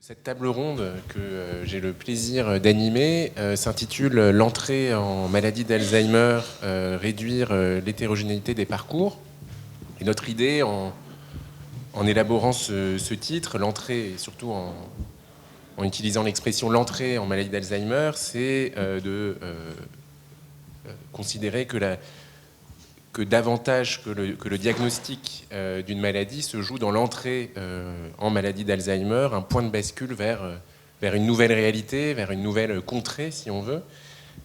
Cette table ronde que j'ai le plaisir d'animer s'intitule « L'entrée en maladie d'Alzheimer, réduire l'hétérogénéité des parcours ». Et notre idée, en élaborant ce titre, l'entrée, et surtout en utilisant l'expression « l'entrée en maladie d'Alzheimer », c'est de considérer que davantage que le diagnostic d'une maladie se joue dans l'entrée en maladie d'Alzheimer, un point de bascule vers une nouvelle réalité, vers une nouvelle contrée, si on veut.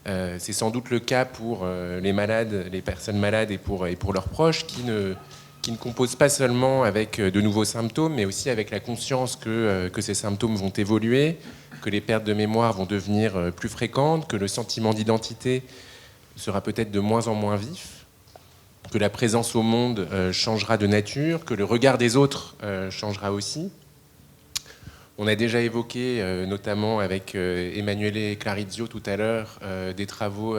C'est sans doute le cas pour les malades, les personnes malades et pour leurs proches qui ne composent pas seulement avec de nouveaux symptômes, mais aussi avec la conscience que ces symptômes vont évoluer, que les pertes de mémoire vont devenir plus fréquentes, que le sentiment d'identité sera peut-être de moins en moins vif, que la présence au monde changera de nature, que le regard des autres changera aussi. On a déjà évoqué, notamment avec Emanuele Clarizio tout à l'heure, des travaux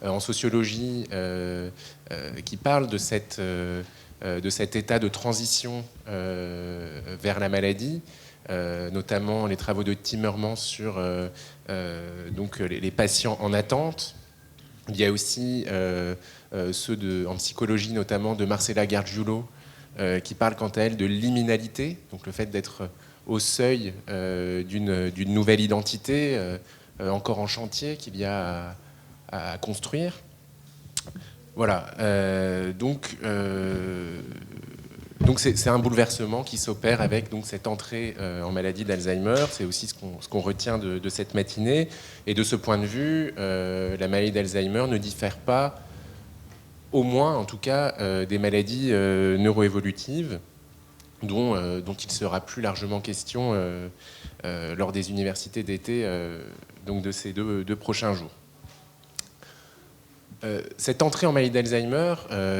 en sociologie qui parlent de cet état de transition vers la maladie, notamment les travaux de Timmermans sur donc les patients en attente. Il y a aussi ceux en psychologie, notamment de Marcella Gargiulo, qui parle quant à elle de liminalité, donc le fait d'être au seuil d'une nouvelle identité, encore en chantier, qu'il y a à construire. Voilà. Donc c'est un bouleversement qui s'opère avec donc, cette entrée en maladie d'Alzheimer. C'est aussi ce qu'on retient de cette matinée. Et de ce point de vue, la maladie d'Alzheimer ne diffère pas, au moins en tout cas, des maladies neuroévolutives dont il sera plus largement question lors des universités d'été donc de ces deux prochains jours. Cette entrée en maladie d'Alzheimer,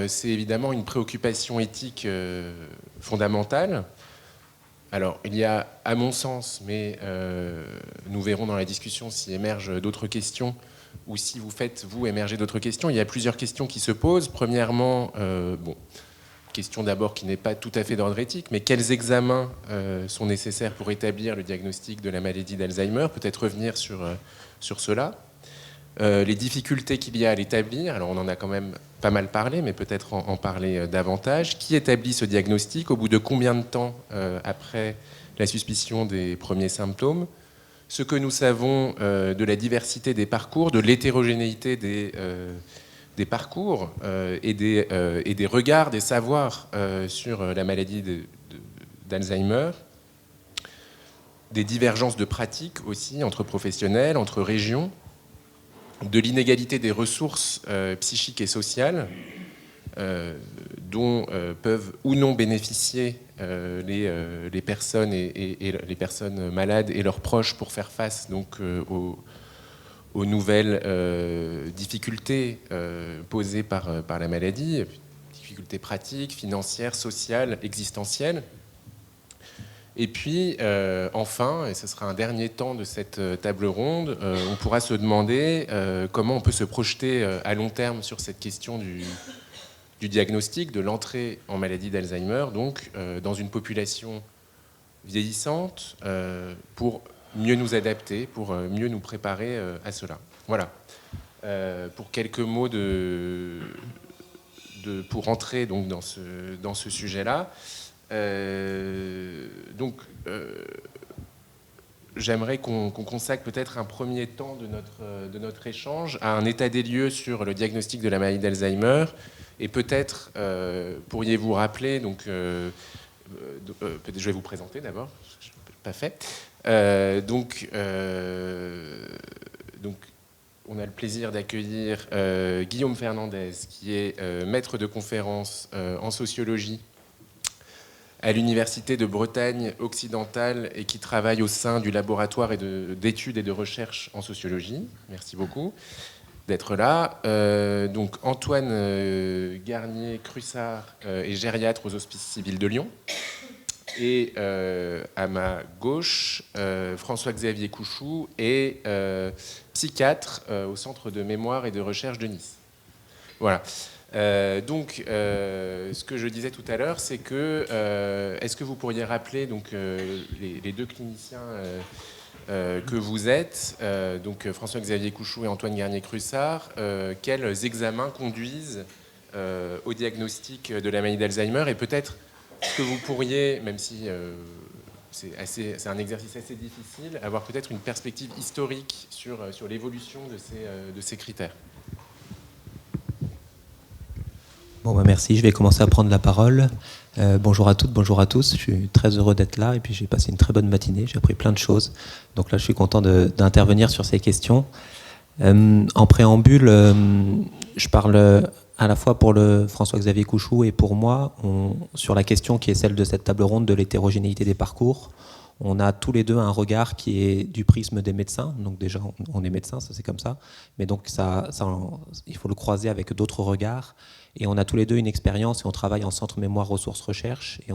c'est évidemment une préoccupation éthique fondamentale. Alors, il y a, à mon sens, mais nous verrons dans la discussion s'il émerge d'autres questions ou si vous faites, vous, émerger d'autres questions. Il y a plusieurs questions qui se posent. Premièrement, question d'abord qui n'est pas tout à fait d'ordre éthique, mais quels examens sont nécessaires pour établir le diagnostic de la maladie d'Alzheimer? Peut-être revenir sur cela. Les difficultés qu'il y a à l'établir, alors on en a quand même pas mal parlé, mais peut-être en parler davantage. Qui établit ce diagnostic? Au bout de combien de temps après la suspicion des premiers symptômes? Ce que nous savons de la diversité des parcours, de l'hétérogénéité des parcours et des regards, des savoirs sur la maladie d'Alzheimer. Des divergences de pratiques aussi entre professionnels, entre régions, de l'inégalité des ressources psychiques et sociales dont peuvent ou non bénéficier les personnes et les personnes malades et leurs proches pour faire face donc aux nouvelles difficultés posées par la maladie, difficultés pratiques, financières, sociales, existentielles. Et puis, enfin, et ce sera un dernier temps de cette table ronde, on pourra se demander comment on peut se projeter à long terme sur cette question du diagnostic, de l'entrée en maladie d'Alzheimer, donc dans une population vieillissante, pour mieux nous adapter, pour mieux nous préparer à cela. Voilà. Pour quelques mots pour entrer donc dans ce sujet-là. J'aimerais qu'on consacre peut-être un premier temps de notre échange à un état des lieux sur le diagnostic de la maladie d'Alzheimer. Et peut-être pourriez-vous rappeler, donc, peut-être je vais vous présenter d'abord, je ne l'ai pas fait. Donc, on a le plaisir d'accueillir Guillaume Fernandez, qui est maître de conférence en sociologie à l'Université de Bretagne occidentale et qui travaille au sein du laboratoire d'études et de recherche en sociologie. Merci beaucoup d'être là. Donc Antoine Garnier-Crussard est gériatre aux Hospices civils de Lyon. Et à ma gauche, François-Xavier Couchou est psychiatre au Centre de mémoire et de recherche de Nice. Voilà. Ce que je disais tout à l'heure, c'est que est-ce que vous pourriez rappeler donc, les deux cliniciens que vous êtes, donc François-Xavier Couchou et Antoine Garnier-Crussard, quels examens conduisent au diagnostic de la maladie d'Alzheimer, et peut-être ce que vous pourriez, même si c'est un exercice assez difficile, avoir peut-être une perspective historique sur l'évolution de ces critères. Bon, merci, je vais commencer à prendre la parole. Bonjour à toutes, bonjour à tous, je suis très heureux d'être là et puis j'ai passé une très bonne matinée, j'ai appris plein de choses. Donc là, je suis content d'intervenir sur ces questions. En préambule, je parle à la fois pour le François-Xavier Couchou et pour moi, sur la question qui est celle de cette table ronde de l'hétérogénéité des parcours. On a tous les deux un regard qui est du prisme des médecins. Donc déjà, on est médecins, ça c'est comme ça. Mais donc il faut le croiser avec d'autres regards. Et on a tous les deux une expérience et on travaille en centre mémoire ressources recherche. Et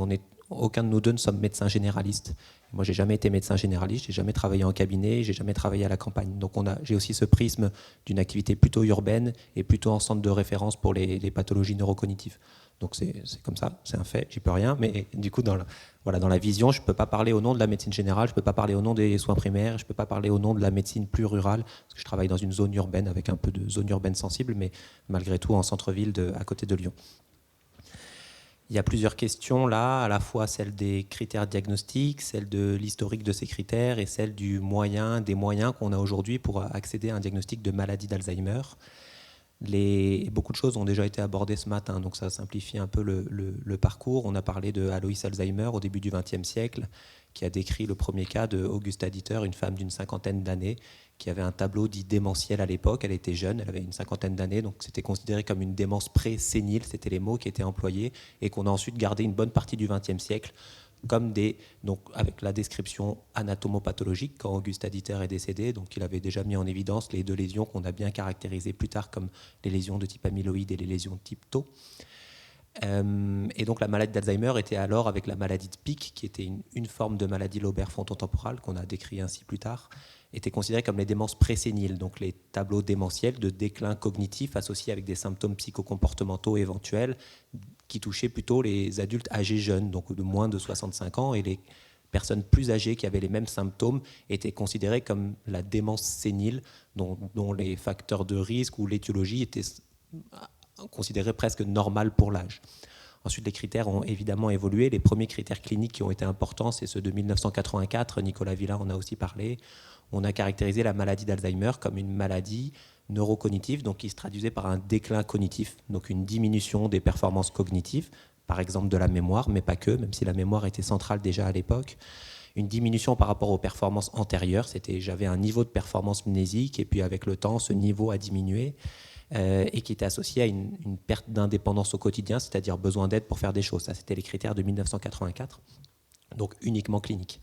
aucun de nous deux ne sommes médecins généralistes. Moi, j'ai jamais été médecin généraliste, j'ai jamais travaillé en cabinet, j'ai jamais travaillé à la campagne. Donc j'ai aussi ce prisme d'une activité plutôt urbaine et plutôt en centre de référence pour les pathologies neurocognitives. Donc c'est comme ça, c'est un fait, j'y peux rien. Mais du coup, dans la vision, je ne peux pas parler au nom de la médecine générale, je ne peux pas parler au nom des soins primaires, je ne peux pas parler au nom de la médecine plus rurale, parce que je travaille dans une zone urbaine avec un peu de zone urbaine sensible, mais malgré tout en centre-ville à côté de Lyon. Il y a plusieurs questions là, à la fois celle des critères diagnostiques, celle de l'historique de ces critères et celle des moyens qu'on a aujourd'hui pour accéder à un diagnostic de maladie d'Alzheimer. Beaucoup de choses ont déjà été abordées ce matin, donc ça simplifie un peu le parcours. On a parlé de Alois Alzheimer au début du XXe siècle, qui a décrit le premier cas de Augusta Dieter, une femme d'une 50aine d'années, qui avait un tableau dit démentiel à l'époque. Elle était jeune, elle avait une 50aine d'années, donc c'était considéré comme une démence pré-sénile, c'était les mots qui étaient employés, et qu'on a ensuite gardé une bonne partie du XXe siècle comme donc avec la description anatomopathologique quand Augusta Dieter est décédé. Donc il avait déjà mis en évidence les deux lésions qu'on a bien caractérisées plus tard comme les lésions de type amyloïde et les lésions de type tau. Et donc la maladie d'Alzheimer était alors, avec la maladie de Pick, qui était une forme de maladie lobaire frontotemporale qu'on a décrit ainsi plus tard, était considérée comme les démences préséniles, donc les tableaux démentiels de déclin cognitif associés avec des symptômes psychocomportementaux éventuels qui touchaient plutôt les adultes âgés jeunes, donc de moins de 65 ans, et les personnes plus âgées qui avaient les mêmes symptômes étaient considérées comme la démence sénile, dont les facteurs de risque ou l'étiologie étaient considérés presque normales pour l'âge. Ensuite, les critères ont évidemment évolué. Les premiers critères cliniques qui ont été importants, c'est ceux de 1984. Nicolas Villain en a aussi parlé. On a caractérisé la maladie d'Alzheimer comme une maladie neurocognitive, donc qui se traduisait par un déclin cognitif, donc une diminution des performances cognitives, par exemple de la mémoire, mais pas que, même si la mémoire était centrale déjà à l'époque. Une diminution par rapport aux performances antérieures, j'avais un niveau de performance mnésique, et puis avec le temps, ce niveau a diminué, et qui était associé à une perte d'indépendance au quotidien, c'est-à-dire besoin d'aide pour faire des choses. Ça, c'était les critères de 1984, donc uniquement cliniques.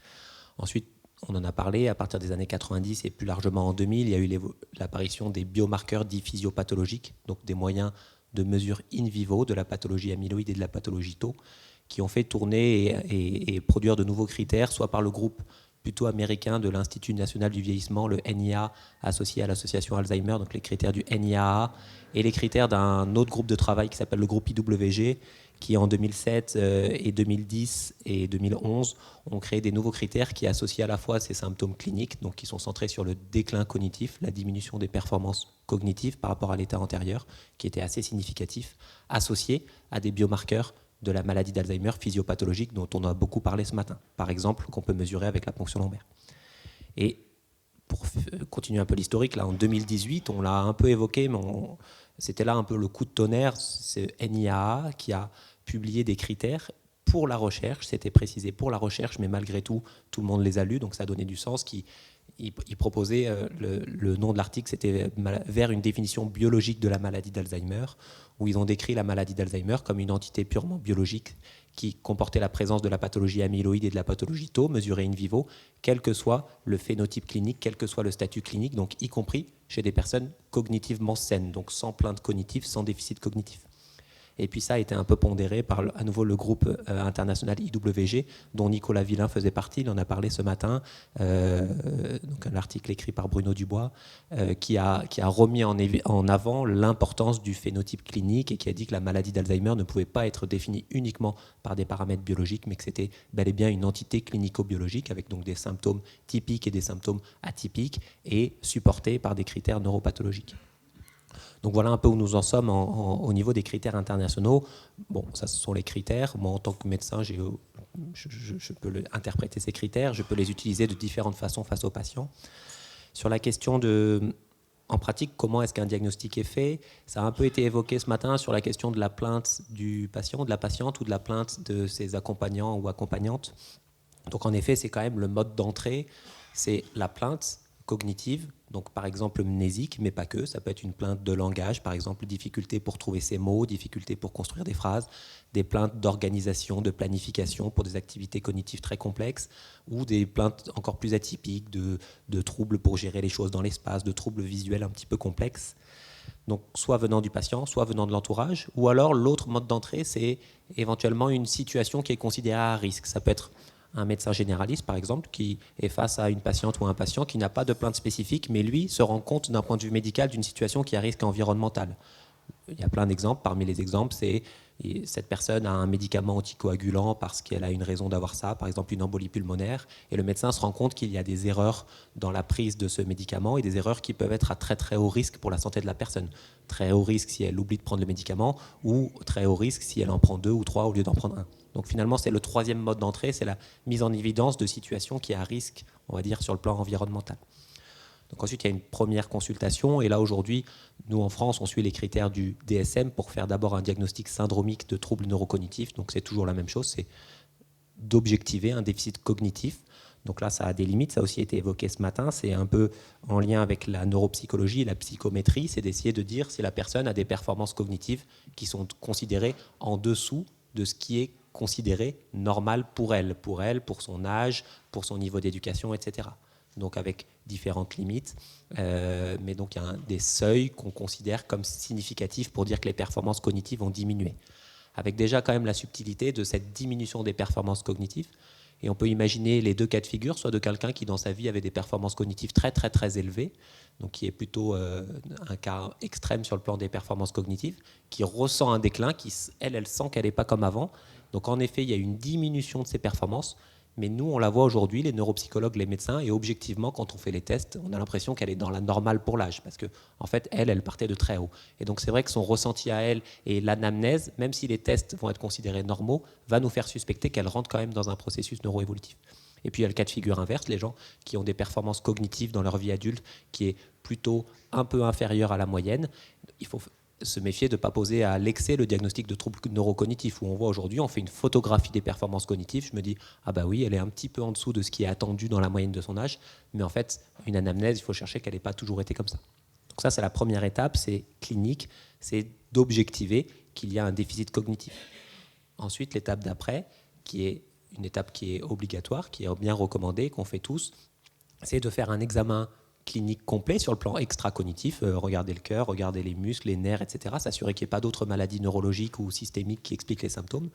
Ensuite, on en a parlé, à partir des années 90 et plus largement en 2000, il y a eu l'apparition des biomarqueurs dits physiopathologiques, donc des moyens de mesure in vivo de la pathologie amyloïde et de la pathologie tau, qui ont fait tourner et produire de nouveaux critères, soit par le groupe plutôt américain de l'Institut national du vieillissement, le NIA, associé à l'association Alzheimer, donc les critères du NIAA, et les critères d'un autre groupe de travail qui s'appelle le groupe IWG, qui en 2007 et 2010 et 2011 ont créé des nouveaux critères qui associent à la fois ces symptômes cliniques, donc qui sont centrés sur le déclin cognitif, la diminution des performances cognitives par rapport à l'état antérieur, qui était assez significatif, associés à des biomarqueurs de la maladie d'Alzheimer physiopathologique dont on a beaucoup parlé ce matin, par exemple, qu'on peut mesurer avec la ponction lombaire. Et pour continuer un peu l'historique, là en 2018, on l'a un peu évoqué, mais c'était là un peu le coup de tonnerre, c'est NIAA qui a publié des critères pour la recherche, c'était précisé pour la recherche, mais malgré tout, tout le monde les a lus, donc ça a donné du sens. Il proposait, le nom de l'article, c'était vers une définition biologique de la maladie d'Alzheimer, où ils ont décrit la maladie d'Alzheimer comme une entité purement biologique qui comportait la présence de la pathologie amyloïde et de la pathologie tau, mesurée in vivo, quel que soit le phénotype clinique, quel que soit le statut clinique, donc y compris chez des personnes cognitivement saines, donc sans plainte cognitive, sans déficit cognitif. Et puis ça a été un peu pondéré par à nouveau le groupe international IWG, dont Nicolas Villain faisait partie. Il en a parlé ce matin, donc un article écrit par Bruno Dubois, qui a remis en avant l'importance du phénotype clinique et qui a dit que la maladie d'Alzheimer ne pouvait pas être définie uniquement par des paramètres biologiques, mais que c'était bel et bien une entité clinico-biologique avec donc des symptômes typiques et des symptômes atypiques et supportés par des critères neuropathologiques. Donc voilà un peu où nous en sommes au niveau des critères internationaux. Bon, ça ce sont les critères. Moi, en tant que médecin, je peux interpréter ces critères, je peux les utiliser de différentes façons face aux patients. Sur la question en pratique, comment est-ce qu'un diagnostic est fait? Ça a un peu été évoqué ce matin sur la question de la plainte du patient, de la patiente ou de la plainte de ses accompagnants ou accompagnantes. Donc en effet, c'est quand même le mode d'entrée, c'est la plainte cognitive, donc par exemple mnésique, mais pas que, ça peut être une plainte de langage, par exemple difficulté pour trouver ses mots, difficulté pour construire des phrases, des plaintes d'organisation, de planification pour des activités cognitives très complexes, ou des plaintes encore plus atypiques de troubles pour gérer les choses dans l'espace, de troubles visuels un petit peu complexes. Donc soit venant du patient, soit venant de l'entourage, ou alors l'autre mode d'entrée, c'est éventuellement une situation qui est considérée à risque. Ça peut être un médecin généraliste, par exemple, qui est face à une patiente ou un patient qui n'a pas de plainte spécifique, mais lui se rend compte d'un point de vue médical d'une situation qui a risque environnemental. Il y a plein d'exemples. Parmi les exemples, c'est cette personne a un médicament anticoagulant parce qu'elle a une raison d'avoir ça, par exemple une embolie pulmonaire, et le médecin se rend compte qu'il y a des erreurs dans la prise de ce médicament et des erreurs qui peuvent être à très très haut risque pour la santé de la personne. Très haut risque si elle oublie de prendre le médicament ou très haut risque si elle en prend 2 ou 3 au lieu d'en prendre un. Donc finalement, c'est le troisième mode d'entrée, c'est la mise en évidence de situations qui est à risque, on va dire, sur le plan environnemental. Donc ensuite, il y a une première consultation. Et là, aujourd'hui, nous, en France, on suit les critères du DSM pour faire d'abord un diagnostic syndromique de troubles neurocognitifs. Donc c'est toujours la même chose, c'est d'objectiver un déficit cognitif. Donc là, ça a des limites. Ça a aussi été évoqué ce matin. C'est un peu en lien avec la neuropsychologie et la psychométrie. C'est d'essayer de dire si la personne a des performances cognitives qui sont considérées en dessous de ce qui est considéré normal pour elle, pour son âge, pour son niveau d'éducation, etc. Donc avec différentes limites, mais donc il y a des seuils qu'on considère comme significatifs pour dire que les performances cognitives ont diminué. Avec déjà quand même la subtilité de cette diminution des performances cognitives. Et on peut imaginer les deux cas de figure, soit de quelqu'un qui dans sa vie avait des performances cognitives très très très élevées, donc qui est plutôt un cas extrême sur le plan des performances cognitives, qui ressent un déclin, qui elle sent qu'elle n'est pas comme avant. Donc en effet, il y a une diminution de ses performances, mais nous, on la voit aujourd'hui, les neuropsychologues, les médecins, et objectivement, quand on fait les tests, on a l'impression qu'elle est dans la normale pour l'âge, parce qu'en fait, elle partait de très haut. Et donc c'est vrai que son ressenti à elle et l'anamnèse, même si les tests vont être considérés normaux, va nous faire suspecter qu'elle rentre quand même dans un processus neuroévolutif. Et puis il y a le cas de figure inverse, les gens qui ont des performances cognitives dans leur vie adulte qui est plutôt un peu inférieure à la moyenne. Il faut se méfier de ne pas poser à l'excès le diagnostic de troubles neurocognitifs, où on voit aujourd'hui, on fait une photographie des performances cognitives, je me dis, ah bah oui, elle est un petit peu en dessous de ce qui est attendu dans la moyenne de son âge, mais en fait, une anamnèse, il faut chercher qu'elle n'ait pas toujours été comme ça. Donc ça, c'est la première étape, c'est clinique, c'est d'objectiver qu'il y a un déficit cognitif. Ensuite, l'étape d'après, qui est une étape qui est obligatoire, qui est bien recommandée, qu'on fait tous, c'est de faire un examen clinique complet sur le plan extra-cognitif, regarder le cœur, regarder les muscles, les nerfs, etc., s'assurer qu'il n'y ait pas d'autres maladies neurologiques ou systémiques qui expliquent les symptômes.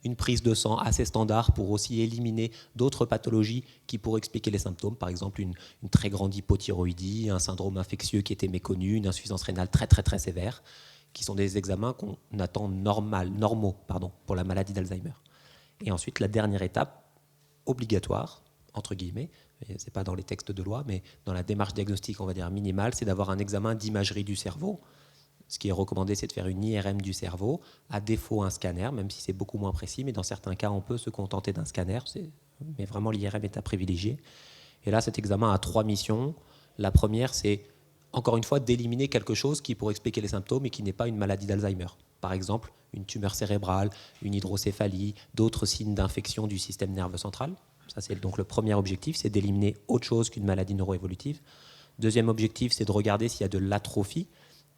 Une prise de sang assez standard pour aussi éliminer d'autres pathologies qui pourraient expliquer les symptômes, par exemple une très grande hypothyroïdie, un syndrome infectieux qui était méconnu, une insuffisance rénale très très très sévère, qui sont des examens qu'on attend normaux pour la maladie d'Alzheimer. Et ensuite, la dernière étape, obligatoire, entre guillemets, ce n'est pas dans les textes de loi, mais dans la démarche diagnostique, on va dire minimale, c'est d'avoir un examen d'imagerie du cerveau. Ce qui est recommandé, c'est de faire une IRM du cerveau, à défaut un scanner, même si c'est beaucoup moins précis, mais dans certains cas, on peut se contenter d'un scanner, mais vraiment l'IRM est à privilégier. Et là, cet examen a 3 missions. La première, c'est, encore une fois, d'éliminer quelque chose qui pourrait expliquer les symptômes et qui n'est pas une maladie d'Alzheimer. Par exemple, une tumeur cérébrale, une hydrocéphalie, d'autres signes d'infection du système nerveux central. Ça, c'est donc le premier objectif, c'est d'éliminer autre chose qu'une maladie neuroévolutive. Deuxième objectif, c'est de regarder s'il y a de l'atrophie.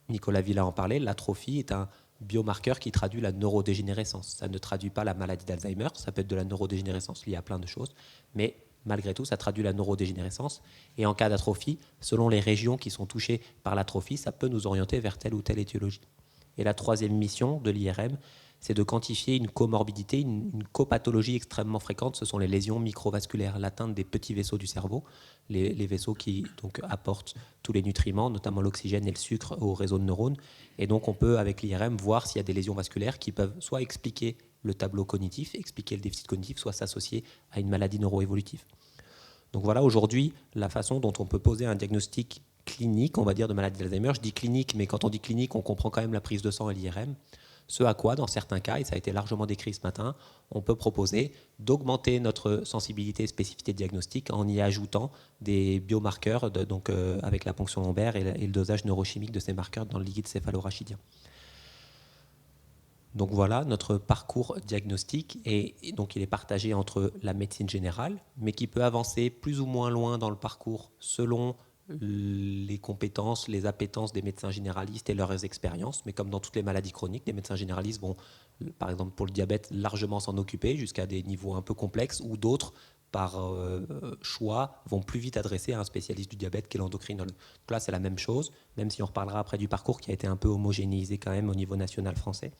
Nicolas Villain en parlait, l'atrophie est un biomarqueur qui traduit la neurodégénérescence. Ça ne traduit pas la maladie d'Alzheimer, ça peut être de la neurodégénérescence liée à plein de choses, mais malgré tout, ça traduit la neurodégénérescence. Et en cas d'atrophie, selon les régions qui sont touchées par l'atrophie, ça peut nous orienter vers telle ou telle étiologie. Et la troisième mission de l'IRM, c'est de quantifier une comorbidité, une copathologie extrêmement fréquente. Ce sont les lésions microvasculaires, l'atteinte des petits vaisseaux du cerveau, les vaisseaux qui donc, apportent tous les nutriments, notamment l'oxygène et le sucre au réseau de neurones. Et donc on peut, avec l'IRM, voir s'il y a des lésions vasculaires qui peuvent soit expliquer le tableau cognitif, expliquer le déficit cognitif, soit s'associer à une maladie neuroévolutive. Donc voilà aujourd'hui la façon dont on peut poser un diagnostic clinique, on va dire, de maladie d'Alzheimer. Je dis clinique, mais quand on dit clinique, on comprend quand même la prise de sang et l'IRM. Ce à quoi, dans certains cas, et ça a été largement décrit ce matin, on peut proposer d'augmenter notre sensibilité et spécificité diagnostique en y ajoutant des biomarqueurs, avec la ponction lombaire et le dosage neurochimique de ces marqueurs dans le liquide céphalorachidien. Donc voilà notre parcours diagnostique, et donc il est partagé entre la médecine générale, mais qui peut avancer plus ou moins loin dans le parcours selon les compétences, les appétences des médecins généralistes et leurs expériences. Mais comme dans toutes les maladies chroniques, les médecins généralistes vont, par exemple pour le diabète, largement s'en occuper jusqu'à des niveaux un peu complexes, ou d'autres, par choix, vont plus vite adresser à un spécialiste du diabète qui est l'endocrinologue. Donc là, c'est la même chose, même si on reparlera après du parcours qui a été un peu homogénéisé quand même au niveau national français.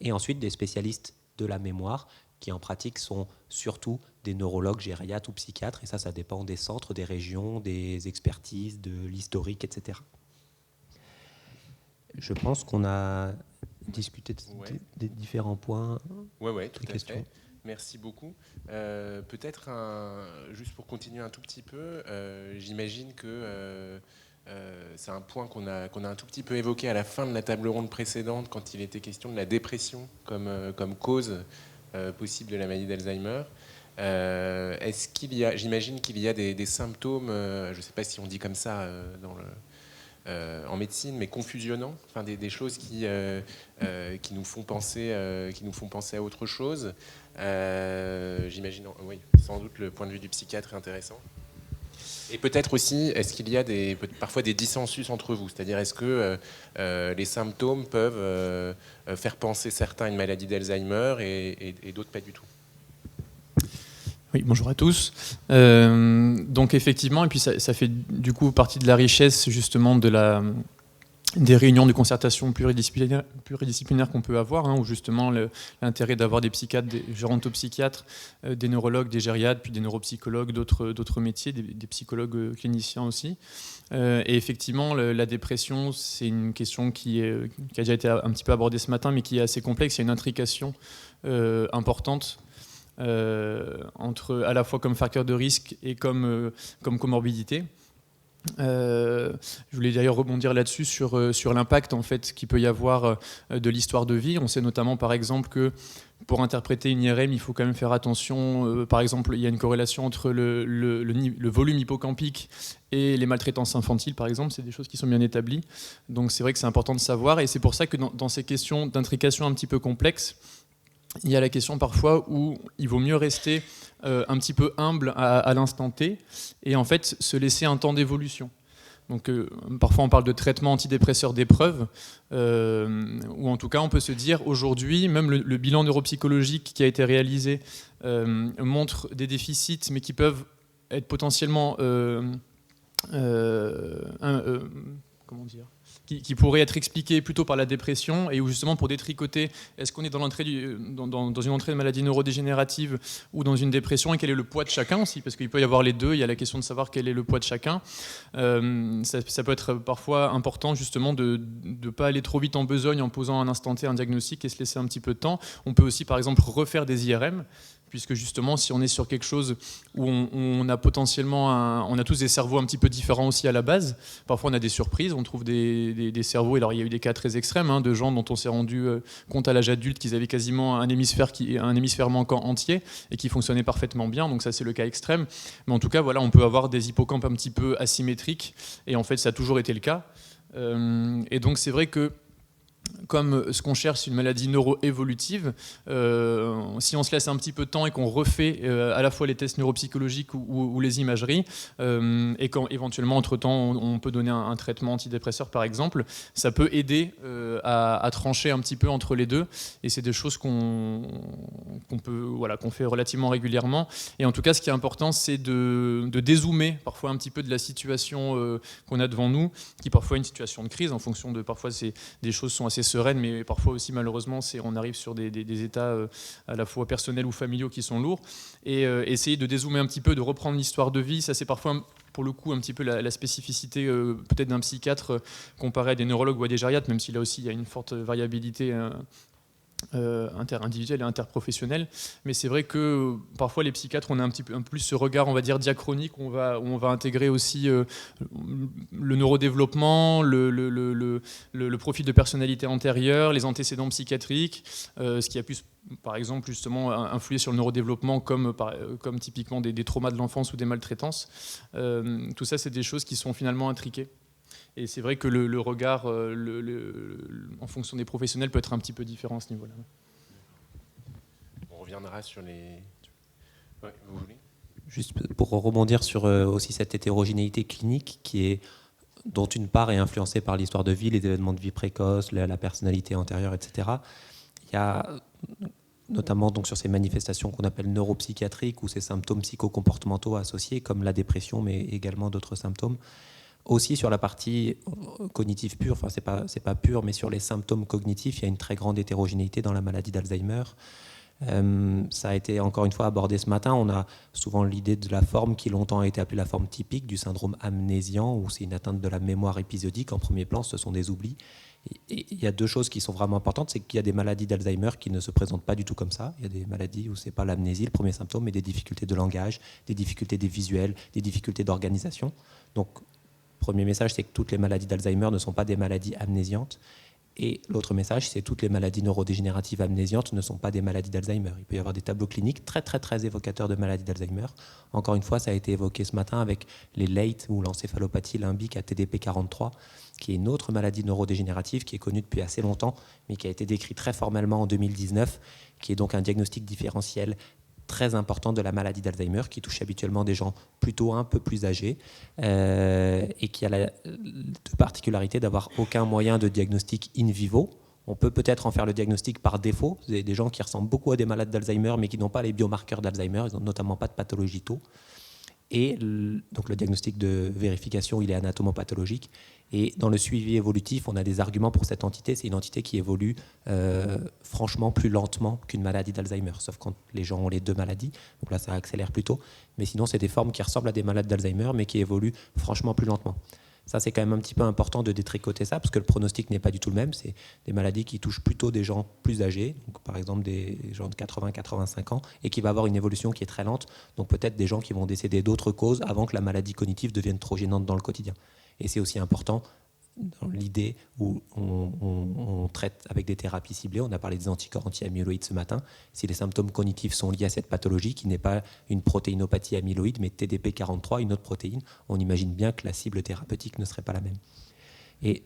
Et ensuite, des spécialistes de la mémoire qui en pratique sont surtout des neurologues, gériatres ou psychiatres, et ça dépend des centres, des régions, des expertises, de l'historique, etc. Je pense qu'on a discuté des différents points. Oui, tout à fait. Merci beaucoup. Peut-être, juste pour continuer un tout petit peu, j'imagine que c'est un point qu'on a un tout petit peu évoqué à la fin de la table ronde précédente, quand il était question de la dépression comme cause possible de la maladie d'Alzheimer. Est-ce qu'il y a, j'imagine qu'il y a des symptômes, je ne sais pas si on dit comme ça en médecine, mais confusionnants, enfin des choses qui nous font penser à autre chose. J'imagine, oui, sans doute le point de vue du psychiatre est intéressant. Et peut-être aussi, est-ce qu'il y a parfois des dissensus entre vous? C'est-à-dire, est-ce que les symptômes peuvent faire penser certains à une maladie d'Alzheimer et d'autres pas du tout? Oui, bonjour à tous. Donc effectivement, et puis ça fait du coup partie de la richesse justement des réunions de concertation pluridisciplinaires qu'on peut avoir, où justement l'intérêt d'avoir des psychiatres, des gérontopsychiatres, des neurologues, des gériatres, puis des neuropsychologues, d'autres métiers, des psychologues cliniciens aussi. Et effectivement, la dépression, c'est une question qui a déjà été un petit peu abordée ce matin, mais qui est assez complexe. Il y a une intrication importante entre à la fois comme facteur de risque et comme comorbidité. Je voulais d'ailleurs rebondir là-dessus sur l'impact en fait qu'il peut y avoir de l'histoire de vie. On sait notamment par exemple que pour interpréter une IRM, il faut quand même faire attention. Par exemple, il y a une corrélation entre le volume hippocampique et les maltraitances infantiles, par exemple. C'est des choses qui sont bien établies. Donc c'est vrai que c'est important de savoir, et c'est pour ça que dans ces questions d'intrication un petit peu complexes, il y a la question parfois où il vaut mieux rester un petit peu humble à l'instant T et en fait se laisser un temps d'évolution. Donc parfois on parle de traitement antidépresseur d'épreuve, ou en tout cas on peut se dire aujourd'hui, même le bilan neuropsychologique qui a été réalisé montre des déficits, mais qui peuvent être potentiellement comment dire, qui pourrait être expliqué plutôt par la dépression, et où justement pour détricoter, est-ce qu'on est dans une entrée de maladie neurodégénérative ou dans une dépression, et quel est le poids de chacun aussi, parce qu'il peut y avoir les deux. Il y a la question de savoir quel est le poids de chacun. Ça peut être parfois important justement de ne pas aller trop vite en besogne en posant à un instant T un diagnostic et se laisser un petit peu de temps. On peut aussi par exemple refaire des IRM, puisque justement, si on est sur quelque chose où on a potentiellement on a tous des cerveaux un petit peu différents aussi à la base. Parfois, on a des surprises, on trouve des cerveaux. Alors, il y a eu des cas très extrêmes, de gens dont on s'est rendu compte à l'âge adulte qu'ils avaient quasiment un hémisphère manquant entier et qui fonctionnait parfaitement bien. Donc ça, c'est le cas extrême. Mais en tout cas, voilà, on peut avoir des hippocampes un petit peu asymétriques, et en fait, ça a toujours été le cas. Et donc, c'est vrai que comme ce qu'on cherche, c'est une maladie neuroévolutive, si on se laisse un petit peu de temps et qu'on refait à la fois les tests neuropsychologiques ou les imageries, et quand éventuellement entre-temps on peut donner un traitement antidépresseur par exemple, ça peut aider à trancher un petit peu entre les deux, et c'est des choses qu'on fait relativement régulièrement. Et en tout cas, ce qui est important, c'est de dézoomer parfois un petit peu de la situation qu'on a devant nous, qui parfois est une situation de crise, en fonction de, parfois des choses sont assez sereines, mais parfois aussi malheureusement on arrive sur des états à la fois personnels ou familiaux qui sont lourds. Et essayer de dézoomer un petit peu, de reprendre l'histoire de vie, ça c'est parfois pour le coup un petit peu la spécificité peut-être d'un psychiatre comparé à des neurologues ou à des gériatres, même si là aussi il y a une forte variabilité interindividuelle et interprofessionnelle. Mais c'est vrai que parfois les psychiatres, on a un peu plus ce regard, on va dire, diachronique, où on va intégrer aussi le neurodéveloppement, le profil de personnalité antérieure, les antécédents psychiatriques, ce qui a pu par exemple justement influer sur le neurodéveloppement comme typiquement des traumas de l'enfance ou des maltraitances. Tout ça, c'est des choses qui sont finalement intriquées. Et c'est vrai que le regard, en fonction des professionnels, peut être un petit peu différent à ce niveau-là. On reviendra sur les... Ouais, vous voulez ? Juste pour rebondir sur aussi cette hétérogénéité clinique dont une part est influencée par l'histoire de vie, les événements de vie précoces, la personnalité antérieure, etc. Il y a notamment donc sur ces manifestations qu'on appelle neuropsychiatriques ou ces symptômes psychocomportementaux associés comme la dépression, mais également d'autres symptômes. Aussi sur la partie cognitive pure, enfin c'est pas pur, mais sur les symptômes cognitifs, il y a une très grande hétérogénéité dans la maladie d'Alzheimer. Ça a été encore une fois abordé ce matin. On a souvent l'idée de la forme qui longtemps a été appelée la forme typique du syndrome amnésiant, où c'est une atteinte de la mémoire épisodique. En premier plan, ce sont des oublis. Et il y a deux choses qui sont vraiment importantes, c'est qu'il y a des maladies d'Alzheimer qui ne se présentent pas du tout comme ça. Il y a des maladies où c'est pas l'amnésie, le premier symptôme, mais des difficultés de langage, des difficultés des visuels, des difficultés d'organisation. Donc premier message, c'est que toutes les maladies d'Alzheimer ne sont pas des maladies amnésiantes. Et l'autre message, c'est que toutes les maladies neurodégénératives amnésiantes ne sont pas des maladies d'Alzheimer. Il peut y avoir des tableaux cliniques très, très, très évocateurs de maladies d'Alzheimer. Encore une fois, ça a été évoqué ce matin avec les LATE ou l'encéphalopathie limbique à TDP43, qui est une autre maladie neurodégénérative qui est connue depuis assez longtemps, mais qui a été décrite très formellement en 2019, qui est donc un diagnostic différentiel très important de la maladie d'Alzheimer qui touche habituellement des gens plutôt un peu plus âgés et qui a la particularité d'avoir aucun moyen de diagnostic in vivo. On peut peut-être en faire le diagnostic par défaut. Vous avez des gens qui ressemblent beaucoup à des malades d'Alzheimer mais qui n'ont pas les biomarqueurs d'Alzheimer, ils n'ont notamment pas de pathologie tau. Et donc le diagnostic de vérification, il est anatomopathologique. Et dans le suivi évolutif, on a des arguments pour cette entité. C'est une entité qui évolue franchement plus lentement qu'une maladie d'Alzheimer, sauf quand les gens ont les deux maladies. Donc là, ça accélère plutôt. Mais sinon, c'est des formes qui ressemblent à des malades d'Alzheimer, mais qui évoluent franchement plus lentement. Ça, c'est quand même un petit peu important de détricoter ça, parce que le pronostic n'est pas du tout le même. C'est des maladies qui touchent plutôt des gens plus âgés, donc par exemple des gens de 80-85 ans, et qui va avoir une évolution qui est très lente. Donc peut-être des gens qui vont décéder d'autres causes avant que la maladie cognitive devienne trop gênante dans le quotidien. Et c'est aussi important dans l'idée où on traite avec des thérapies ciblées. On a parlé des anticorps anti-amyloïdes ce matin. Si les symptômes cognitifs sont liés à cette pathologie, qui n'est pas une protéinopathie amyloïde, mais TDP43, une autre protéine, on imagine bien que la cible thérapeutique ne serait pas la même. Et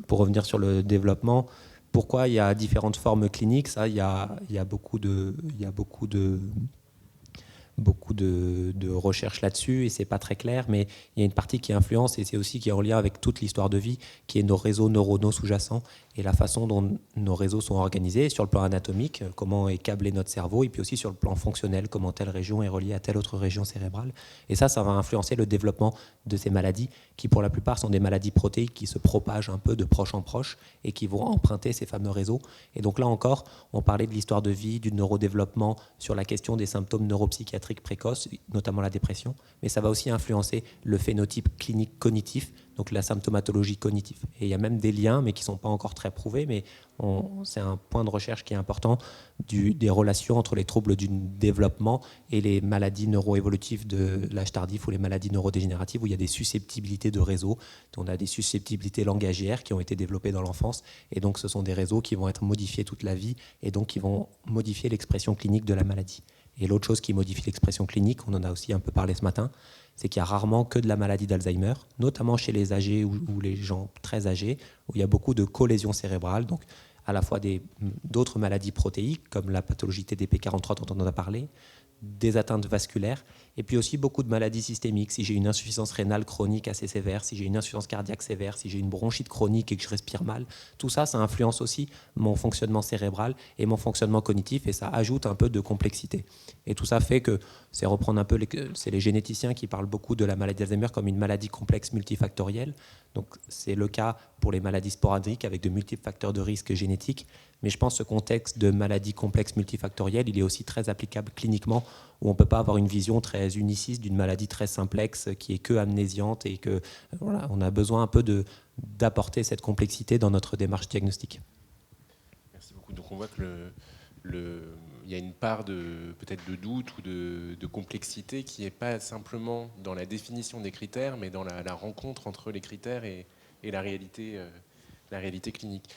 pour revenir sur le développement, pourquoi il y a différentes formes cliniques, ça, il y a beaucoup de recherches là-dessus et c'est pas très clair, mais il y a une partie qui influence et c'est aussi qui est en lien avec toute l'histoire de vie, qui est nos réseaux neuronaux sous-jacents et la façon dont nos réseaux sont organisés sur le plan anatomique, comment est câblé notre cerveau, et puis aussi sur le plan fonctionnel, comment telle région est reliée à telle autre région cérébrale. Et ça va influencer le développement de ces maladies, qui pour la plupart sont des maladies protéiques qui se propagent un peu de proche en proche et qui vont emprunter ces fameux réseaux. Et donc là encore, on parlait de l'histoire de vie, du neurodéveloppement, sur la question des symptômes neuropsychiatriques précoces, notamment la dépression, mais ça va aussi influencer le phénotype clinique cognitif, donc la symptomatologie cognitive. Et il y a même des liens, mais qui ne sont pas encore très prouvés, mais c'est un point de recherche qui est important, des relations entre les troubles du développement et les maladies neuroévolutives de l'âge tardif ou les maladies neurodégénératives, où il y a des susceptibilités de réseaux. On a des susceptibilités langagières qui ont été développées dans l'enfance, et donc ce sont des réseaux qui vont être modifiés toute la vie, et donc qui vont modifier l'expression clinique de la maladie. Et l'autre chose qui modifie l'expression clinique, on en a aussi un peu parlé ce matin, c'est qu'il n'y a rarement que de la maladie d'Alzheimer, notamment chez les âgés ou les gens très âgés, où il y a beaucoup de colésions cérébrales, donc à la fois d'autres maladies protéiques, comme la pathologie TDP43 dont on en a parlé, des atteintes vasculaires, et puis aussi beaucoup de maladies systémiques. Si j'ai une insuffisance rénale chronique assez sévère, si j'ai une insuffisance cardiaque sévère, si j'ai une bronchite chronique et que je respire mal, tout ça, ça influence aussi mon fonctionnement cérébral et mon fonctionnement cognitif, et ça ajoute un peu de complexité. Et tout ça fait que, c'est reprendre un peu, c'est les généticiens qui parlent beaucoup de la maladie d'Alzheimer comme une maladie complexe multifactorielle. Donc c'est le cas pour les maladies sporadiques avec de multiples facteurs de risque génétiques. Mais je pense que ce contexte de maladies complexes multifactorielles, il est aussi très applicable cliniquement, où on ne peut pas avoir une vision très uniciste d'une maladie très simplexe qui est que amnésiante et que voilà, on a besoin un peu d'apporter cette complexité dans notre démarche diagnostique. Merci beaucoup. Donc on voit que il y a une part peut-être de doute ou de complexité qui n'est pas simplement dans la définition des critères, mais dans la rencontre entre les critères et la réalité clinique.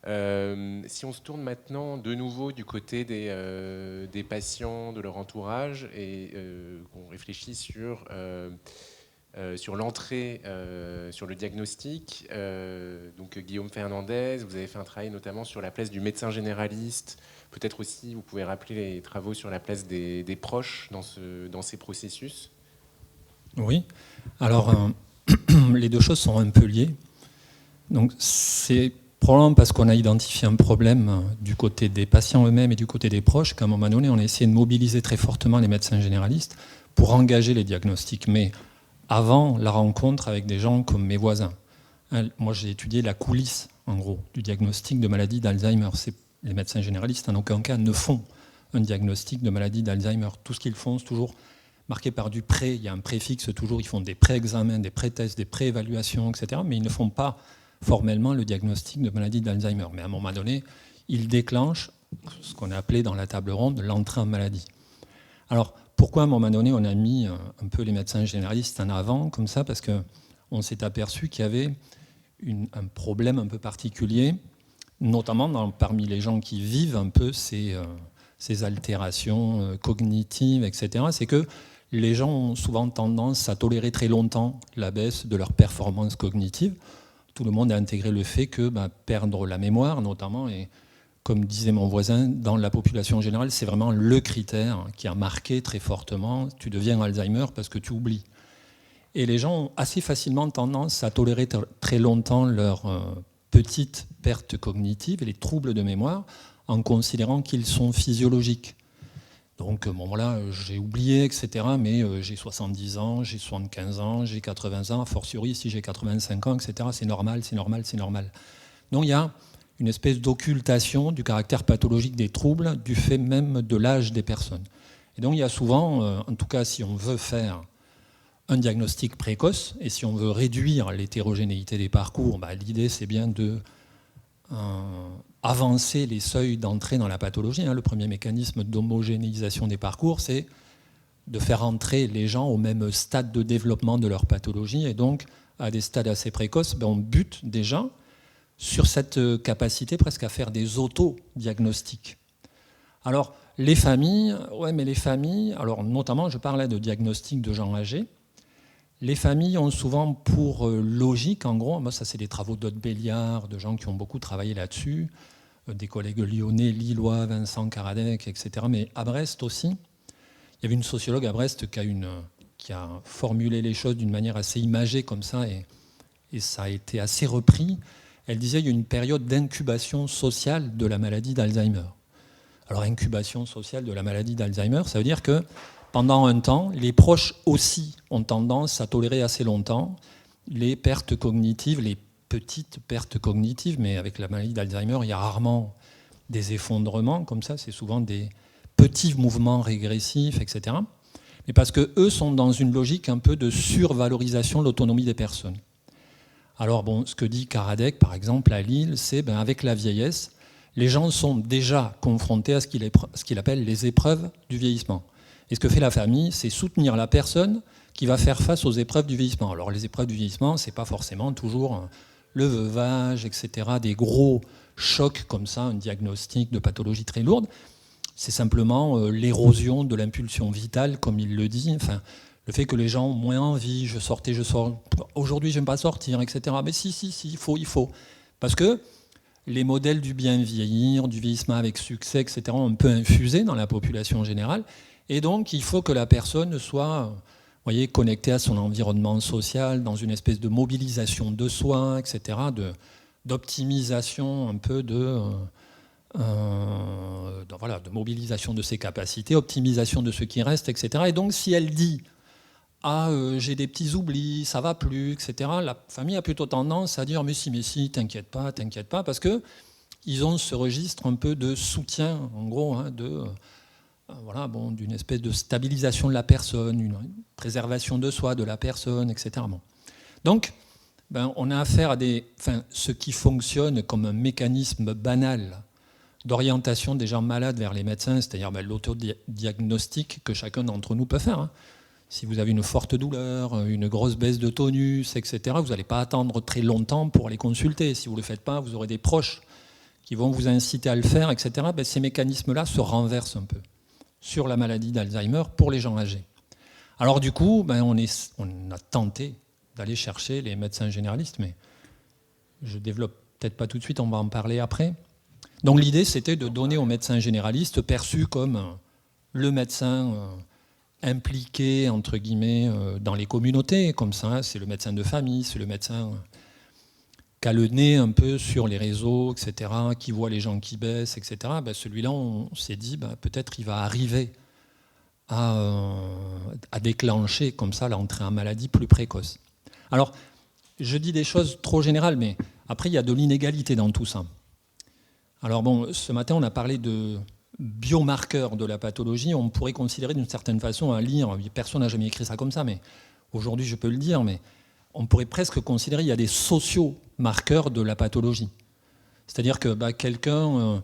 Si on se tourne maintenant de nouveau du côté des patients, de leur entourage, et qu'on réfléchit sur l'entrée, sur le diagnostic, donc Guillaume Fernandez, vous avez fait un travail notamment sur la place du médecin généraliste. Peut-être aussi, vous pouvez rappeler les travaux sur la place des proches dans ces processus. Oui, alors les deux choses sont un peu liées. Donc c'est probablement parce qu'on a identifié un problème du côté des patients eux-mêmes et du côté des proches qu'à un moment donné, on a essayé de mobiliser très fortement les médecins généralistes pour engager les diagnostics. Mais avant la rencontre avec des gens comme mes voisins. Moi, j'ai étudié la coulisse, en gros, du diagnostic de maladie d'Alzheimer. Les médecins généralistes, en aucun cas, ne font un diagnostic de maladie d'Alzheimer. Tout ce qu'ils font, c'est toujours marqué par du pré. Il y a un préfixe toujours. Ils font des pré-examens, des pré-tests, des pré-évaluations, etc. Mais ils ne font pas formellement le diagnostic de maladie d'Alzheimer. Mais à un moment donné, ils déclenchent ce qu'on a appelé dans la table ronde l'entrée en maladie. Alors, pourquoi à un moment donné on a mis un peu les médecins généralistes en avant comme ça? Parce qu'on s'est aperçu qu'il y avait un problème un peu particulier, notamment parmi les gens qui vivent un peu ces altérations cognitives, etc. C'est que les gens ont souvent tendance à tolérer très longtemps la baisse de leur performance cognitive. Tout le monde a intégré le fait que perdre la mémoire, notamment, et comme disait mon voisin, dans la population générale, c'est vraiment le critère qui a marqué très fortement. Tu deviens Alzheimer parce que tu oublies. Et les gens ont assez facilement tendance à tolérer très longtemps leur petite perte cognitive et les troubles de mémoire en considérant qu'ils sont physiologiques. Donc, bon, voilà, j'ai oublié, etc., mais j'ai 70 ans, j'ai 75 ans, j'ai 80 ans, a fortiori, si j'ai 85 ans, etc., c'est normal, c'est normal, c'est normal. Donc, il y a une espèce d'occultation du caractère pathologique des troubles du fait même de l'âge des personnes. Et donc il y a souvent, en tout cas si on veut faire un diagnostic précoce et si on veut réduire l'hétérogénéité des parcours, l'idée c'est bien de avancer les seuils d'entrée dans la pathologie. Le premier mécanisme d'homogénéisation des parcours, c'est de faire entrer les gens au même stade de développement de leur pathologie et donc à des stades assez précoces, on bute déjà sur cette capacité presque à faire des auto-diagnostics. Alors, les familles, alors notamment, je parlais de diagnostic de gens âgés. Les familles ont souvent pour logique, en gros, moi ça c'est des travaux d'Aude Béliard, de gens qui ont beaucoup travaillé là-dessus, des collègues lyonnais, lillois, Vincent Karadec, etc. Mais à Brest aussi, il y avait une sociologue à Brest qui a formulé les choses d'une manière assez imagée comme ça, et ça a été assez repris. Elle disait qu'il y a une période d'incubation sociale de la maladie d'Alzheimer. Alors, incubation sociale de la maladie d'Alzheimer, ça veut dire que pendant un temps, les proches aussi ont tendance à tolérer assez longtemps les pertes cognitives, les petites pertes cognitives, mais avec la maladie d'Alzheimer, il y a rarement des effondrements comme ça, c'est souvent des petits mouvements régressifs, etc. Mais parce qu'eux sont dans une logique un peu de survalorisation de l'autonomie des personnes. Alors ce que dit Karadec, par exemple, à Lille, c'est avec la vieillesse, les gens sont déjà confrontés à ce qu'il appelle les épreuves du vieillissement. Et ce que fait la famille, c'est soutenir la personne qui va faire face aux épreuves du vieillissement. Alors les épreuves du vieillissement, ce n'est pas forcément toujours le veuvage, etc., des gros chocs comme ça, un diagnostic de pathologie très lourde. C'est simplement l'érosion de l'impulsion vitale, comme il le dit, le fait que les gens ont moins envie, je sors, aujourd'hui j'aime pas sortir, etc. Mais si, il faut. Parce que les modèles du bien vieillir, du vieillissement avec succès, etc. ont un peu infusé dans la population générale. Et donc il faut que la personne soit connectée à son environnement social, dans une espèce de mobilisation de soi, etc., d'optimisation un peu de mobilisation de ses capacités, optimisation de ce qui reste, etc. Et donc si elle dit j'ai des petits oublis, ça va plus, etc. La famille a plutôt tendance à dire mais si, t'inquiète pas, parce que ils ont ce registre un peu de soutien, en gros, hein, d'une espèce de stabilisation de la personne, une préservation de soi, de la personne, etc. Bon. Donc, on a affaire à ce qui fonctionne comme un mécanisme banal d'orientation des gens malades vers les médecins, c'est-à-dire l'autodiagnostic que chacun d'entre nous peut faire. Hein. Si vous avez une forte douleur, une grosse baisse de tonus, etc., vous n'allez pas attendre très longtemps pour aller consulter. Si vous ne le faites pas, vous aurez des proches qui vont vous inciter à le faire, etc. Ces mécanismes-là se renversent un peu sur la maladie d'Alzheimer pour les gens âgés. Alors du coup, on a tenté d'aller chercher les médecins généralistes, mais je développe peut-être pas tout de suite, on va en parler après. Donc l'idée, c'était de donner aux médecins généralistes, perçus comme le médecin impliqué, entre guillemets, dans les communautés, comme ça, c'est le médecin de famille, c'est le médecin qui a le nez un peu sur les réseaux, etc., qui voit les gens qui baissent, etc. Celui-là, on s'est dit, peut-être il va arriver à déclencher comme ça l'entrée en maladie plus précoce. Alors, je dis des choses trop générales, mais après, il y a de l'inégalité dans tout ça. Alors ce matin, on a parlé de biomarqueurs de la pathologie. On pourrait considérer d'une certaine façon à lire, personne n'a jamais écrit ça comme ça, mais aujourd'hui, je peux le dire, mais on pourrait presque considérer qu'il y a des sociomarqueurs de la pathologie. C'est-à-dire que quelqu'un,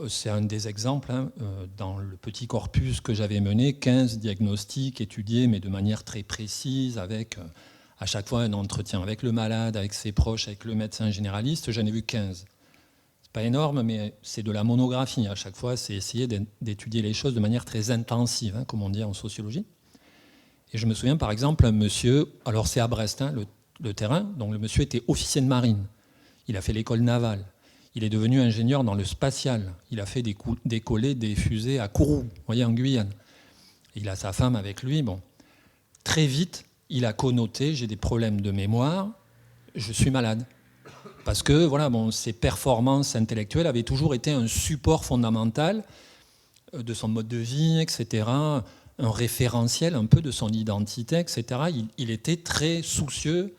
c'est un des exemples, hein, dans le petit corpus que j'avais mené, 15 diagnostics étudiés, mais de manière très précise, avec à chaque fois un entretien avec le malade, avec ses proches, avec le médecin généraliste, j'en ai vu 15. C'est pas énorme, mais c'est de la monographie. À chaque fois, c'est essayer d'étudier les choses de manière très intensive, hein, comme on dit en sociologie. Et je me souviens par exemple un monsieur, alors c'est à Brest, hein, le terrain, donc le monsieur était officier de marine, il a fait l'école navale, il est devenu ingénieur dans le spatial, il a fait décoller des fusées à Kourou, vous voyez, en Guyane. Il a sa femme avec lui, Très vite, il a connoté, j'ai des problèmes de mémoire, je suis malade. Parce que ses performances intellectuelles avaient toujours été un support fondamental de son mode de vie, etc., un référentiel un peu de son identité, etc. Il était très soucieux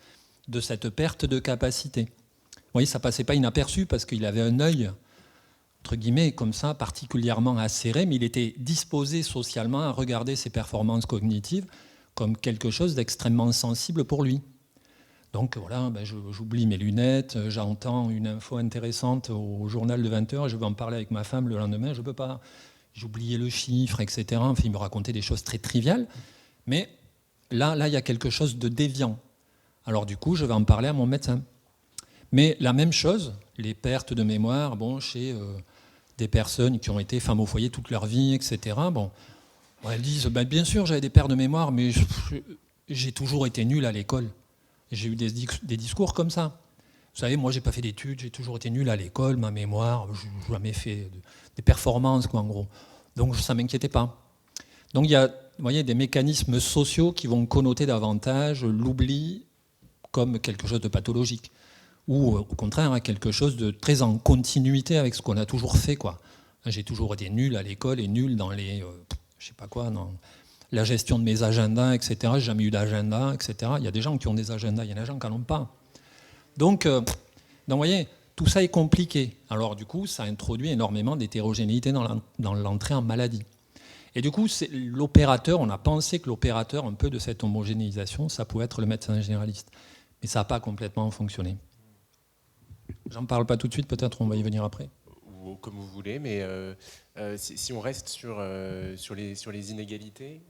de cette perte de capacité. Vous voyez, ça ne passait pas inaperçu parce qu'il avait un œil, entre guillemets, comme ça, particulièrement acéré, mais il était disposé socialement à regarder ses performances cognitives comme quelque chose d'extrêmement sensible pour lui. Donc voilà, j'oublie mes lunettes, j'entends une info intéressante au journal de 20h, je vais en parler avec ma femme le lendemain, je ne peux pas. J'ai oublié le chiffre, etc. Enfin, il me racontait des choses très triviales. Mais là, il y a quelque chose de déviant. Alors du coup, je vais en parler à mon médecin. Mais la même chose, les pertes de mémoire, chez des personnes qui ont été femmes au foyer toute leur vie, etc. Elles disent, bien sûr, j'avais des pertes de mémoire, mais j'ai toujours été nul à l'école. Et j'ai eu des discours comme ça. Vous savez, moi, j'ai pas fait d'études, j'ai toujours été nul à l'école, ma mémoire, je n'ai jamais fait des performances, en gros. Donc, ça ne m'inquiétait pas. Donc, il y a, vous voyez, des mécanismes sociaux qui vont connoter davantage l'oubli comme quelque chose de pathologique. Ou, au contraire, quelque chose de très en continuité avec ce qu'on a toujours fait, quoi. J'ai toujours été nul à l'école et nul dans les, dans la gestion de mes agendas, etc. J'ai jamais eu d'agenda, etc. Il y a des gens qui ont des agendas, il y en a des gens qui n'en ont pas. Donc, vous voyez, tout ça est compliqué. Alors, du coup, ça introduit énormément d'hétérogénéité dans l'entrée en maladie. Et du coup, l'opérateur, on a pensé que l'opérateur, un peu de cette homogénéisation, ça pouvait être le médecin généraliste. Mais ça n'a pas complètement fonctionné. J'en parle pas tout de suite, peut-être on va y venir après. Ou comme vous voulez, mais si on reste sur les inégalités,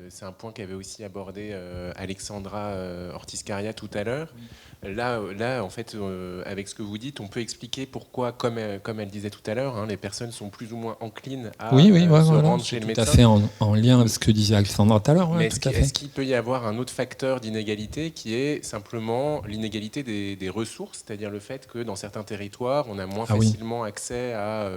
c'est un point qu'avait aussi abordé Alexandra Ortiz-Caria tout à l'heure. Oui. Là, en fait, avec ce que vous dites, on peut expliquer pourquoi, comme elle disait tout à l'heure, les personnes sont plus ou moins enclines à se rendre chez le médecin. Tout à fait en lien avec ce que disait Alexandra tout à l'heure. Mais est-ce qu'il peut y avoir un autre facteur d'inégalité qui est simplement l'inégalité des ressources, c'est-à-dire le fait que dans certains territoires, on a moins facilement accès à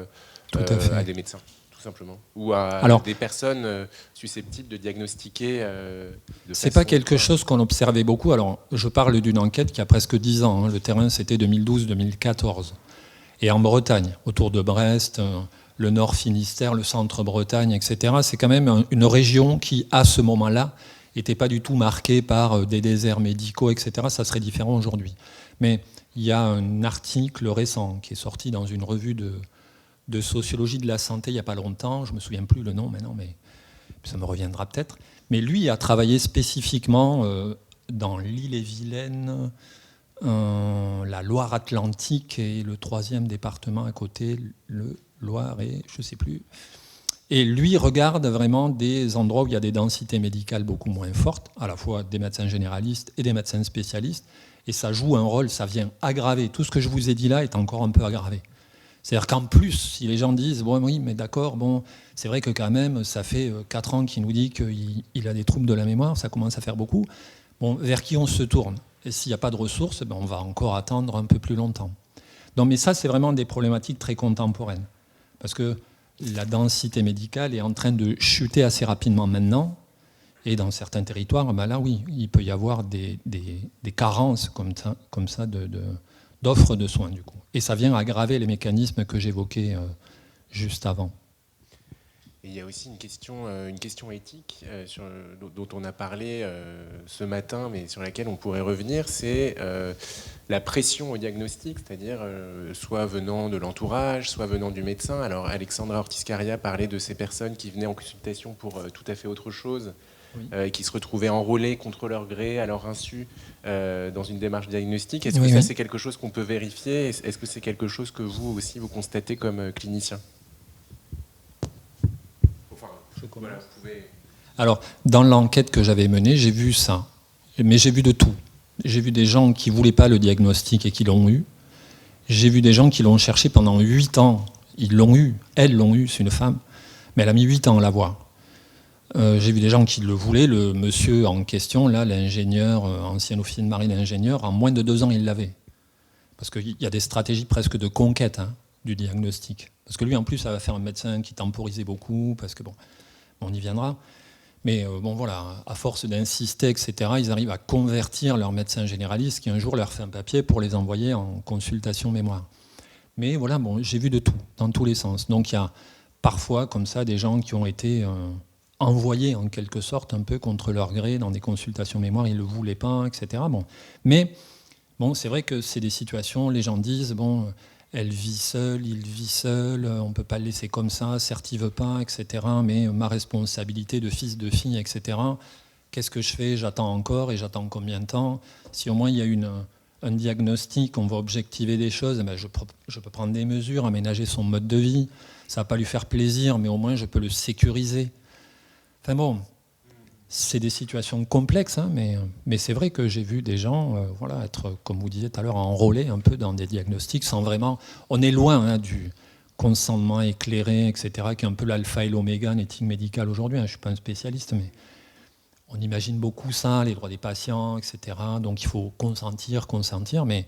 des médecins, tout simplement, ou à des personnes susceptibles de diagnostiquer. C'est pas quelque chose qu'on observait beaucoup. Alors, je parle d'une enquête qui a presque 10 ans. Le terrain, c'était 2012-2014. Et en Bretagne, autour de Brest, le Nord Finistère, le Centre Bretagne, etc. C'est quand même une région qui, à ce moment-là, n'était pas du tout marqué par des déserts médicaux, etc., ça serait différent aujourd'hui. Mais il y a un article récent qui est sorti dans une revue de sociologie de la santé il n'y a pas longtemps, je ne me souviens plus le nom maintenant, mais ça me reviendra peut-être. Mais lui a travaillé spécifiquement dans l'Ille-et-Vilaine, la Loire-Atlantique et le 3e département à côté, le Loire et je ne sais plus. Et lui regarde vraiment des endroits où il y a des densités médicales beaucoup moins fortes, à la fois des médecins généralistes et des médecins spécialistes, et ça joue un rôle, ça vient aggraver. Tout ce que je vous ai dit là est encore un peu aggravé. C'est-à-dire qu'en plus, si les gens disent « bon oui, mais d'accord, bon, c'est vrai que quand même, ça fait 4 ans qu'il nous dit qu'il a des troubles de la mémoire, ça commence à faire beaucoup. Bon, vers qui on se tourne? Et s'il n'y a pas de ressources, ben on va encore attendre un peu plus longtemps. » Donc, mais ça, c'est vraiment des problématiques très contemporaines. Parce que la densité médicale est en train de chuter assez rapidement maintenant. Et dans certains territoires, ben là, oui, il peut y avoir des carences comme ça d'offres de soins, du coup. Et ça vient aggraver les mécanismes que j'évoquais juste avant. Et il y a aussi une question éthique dont on a parlé ce matin, mais sur laquelle on pourrait revenir, c'est la pression au diagnostic, c'est-à-dire soit venant de l'entourage, soit venant du médecin. Alors Alexandra Ortiz-Caria parlait de ces personnes qui venaient en consultation pour tout à fait autre chose, oui. Qui se retrouvaient enrôlés contre leur gré, à leur insu, dans une démarche diagnostique. Est-ce que ça, c'est quelque chose qu'on peut vérifier? Est-ce que c'est quelque chose que vous aussi, vous constatez comme clinicien? Voilà, vous pouvez... Alors, dans l'enquête que j'avais menée, j'ai vu ça. Mais j'ai vu de tout. J'ai vu des gens qui ne voulaient pas le diagnostic et qui l'ont eu. J'ai vu des gens qui l'ont cherché pendant 8 ans. Ils l'ont eu. Elles l'ont eu, c'est une femme. Mais elle a mis 8 ans à l'avoir. J'ai vu des gens qui le voulaient. Le monsieur en question, là, l'ingénieur, ancien officier de marine ingénieur, en moins de 2 ans, il l'avait. Parce qu'il y a des stratégies presque de conquête du diagnostic. Parce que lui, en plus, ça va faire un médecin qui temporisait beaucoup, parce que bon... On y viendra. Mais bon, voilà, à force d'insister, etc., ils arrivent à convertir leur médecin généraliste qui un jour leur fait un papier pour les envoyer en consultation mémoire. Mais voilà, bon, j'ai vu de tout, dans tous les sens. Donc il y a parfois, comme ça, des gens qui ont été envoyés en quelque sorte, un peu contre leur gré, dans des consultations mémoire, ils ne le voulaient pas, etc. Bon. Mais bon, c'est vrai que c'est des situations, les gens disent, bon... Elle vit seule, il vit seul, on ne peut pas le laisser comme ça, certes il ne veut pas, etc. Mais ma responsabilité de fils, de fille, etc. Qu'est-ce que je fais? J'attends encore et j'attends combien de temps? Si au moins il y a un diagnostic, on va objectiver des choses, ben je peux prendre des mesures, aménager son mode de vie. Ça ne va pas lui faire plaisir, mais au moins je peux le sécuriser. Enfin bon, c'est des situations complexes, mais c'est vrai que j'ai vu des gens être, comme vous disiez tout à l'heure, enrôlés un peu dans des diagnostics sans vraiment... On est loin du consentement éclairé, etc., qui est un peu l'alpha et l'oméga en éthique médicale aujourd'hui. Je ne suis pas un spécialiste, mais on imagine beaucoup ça, les droits des patients, etc. Donc il faut consentir, mais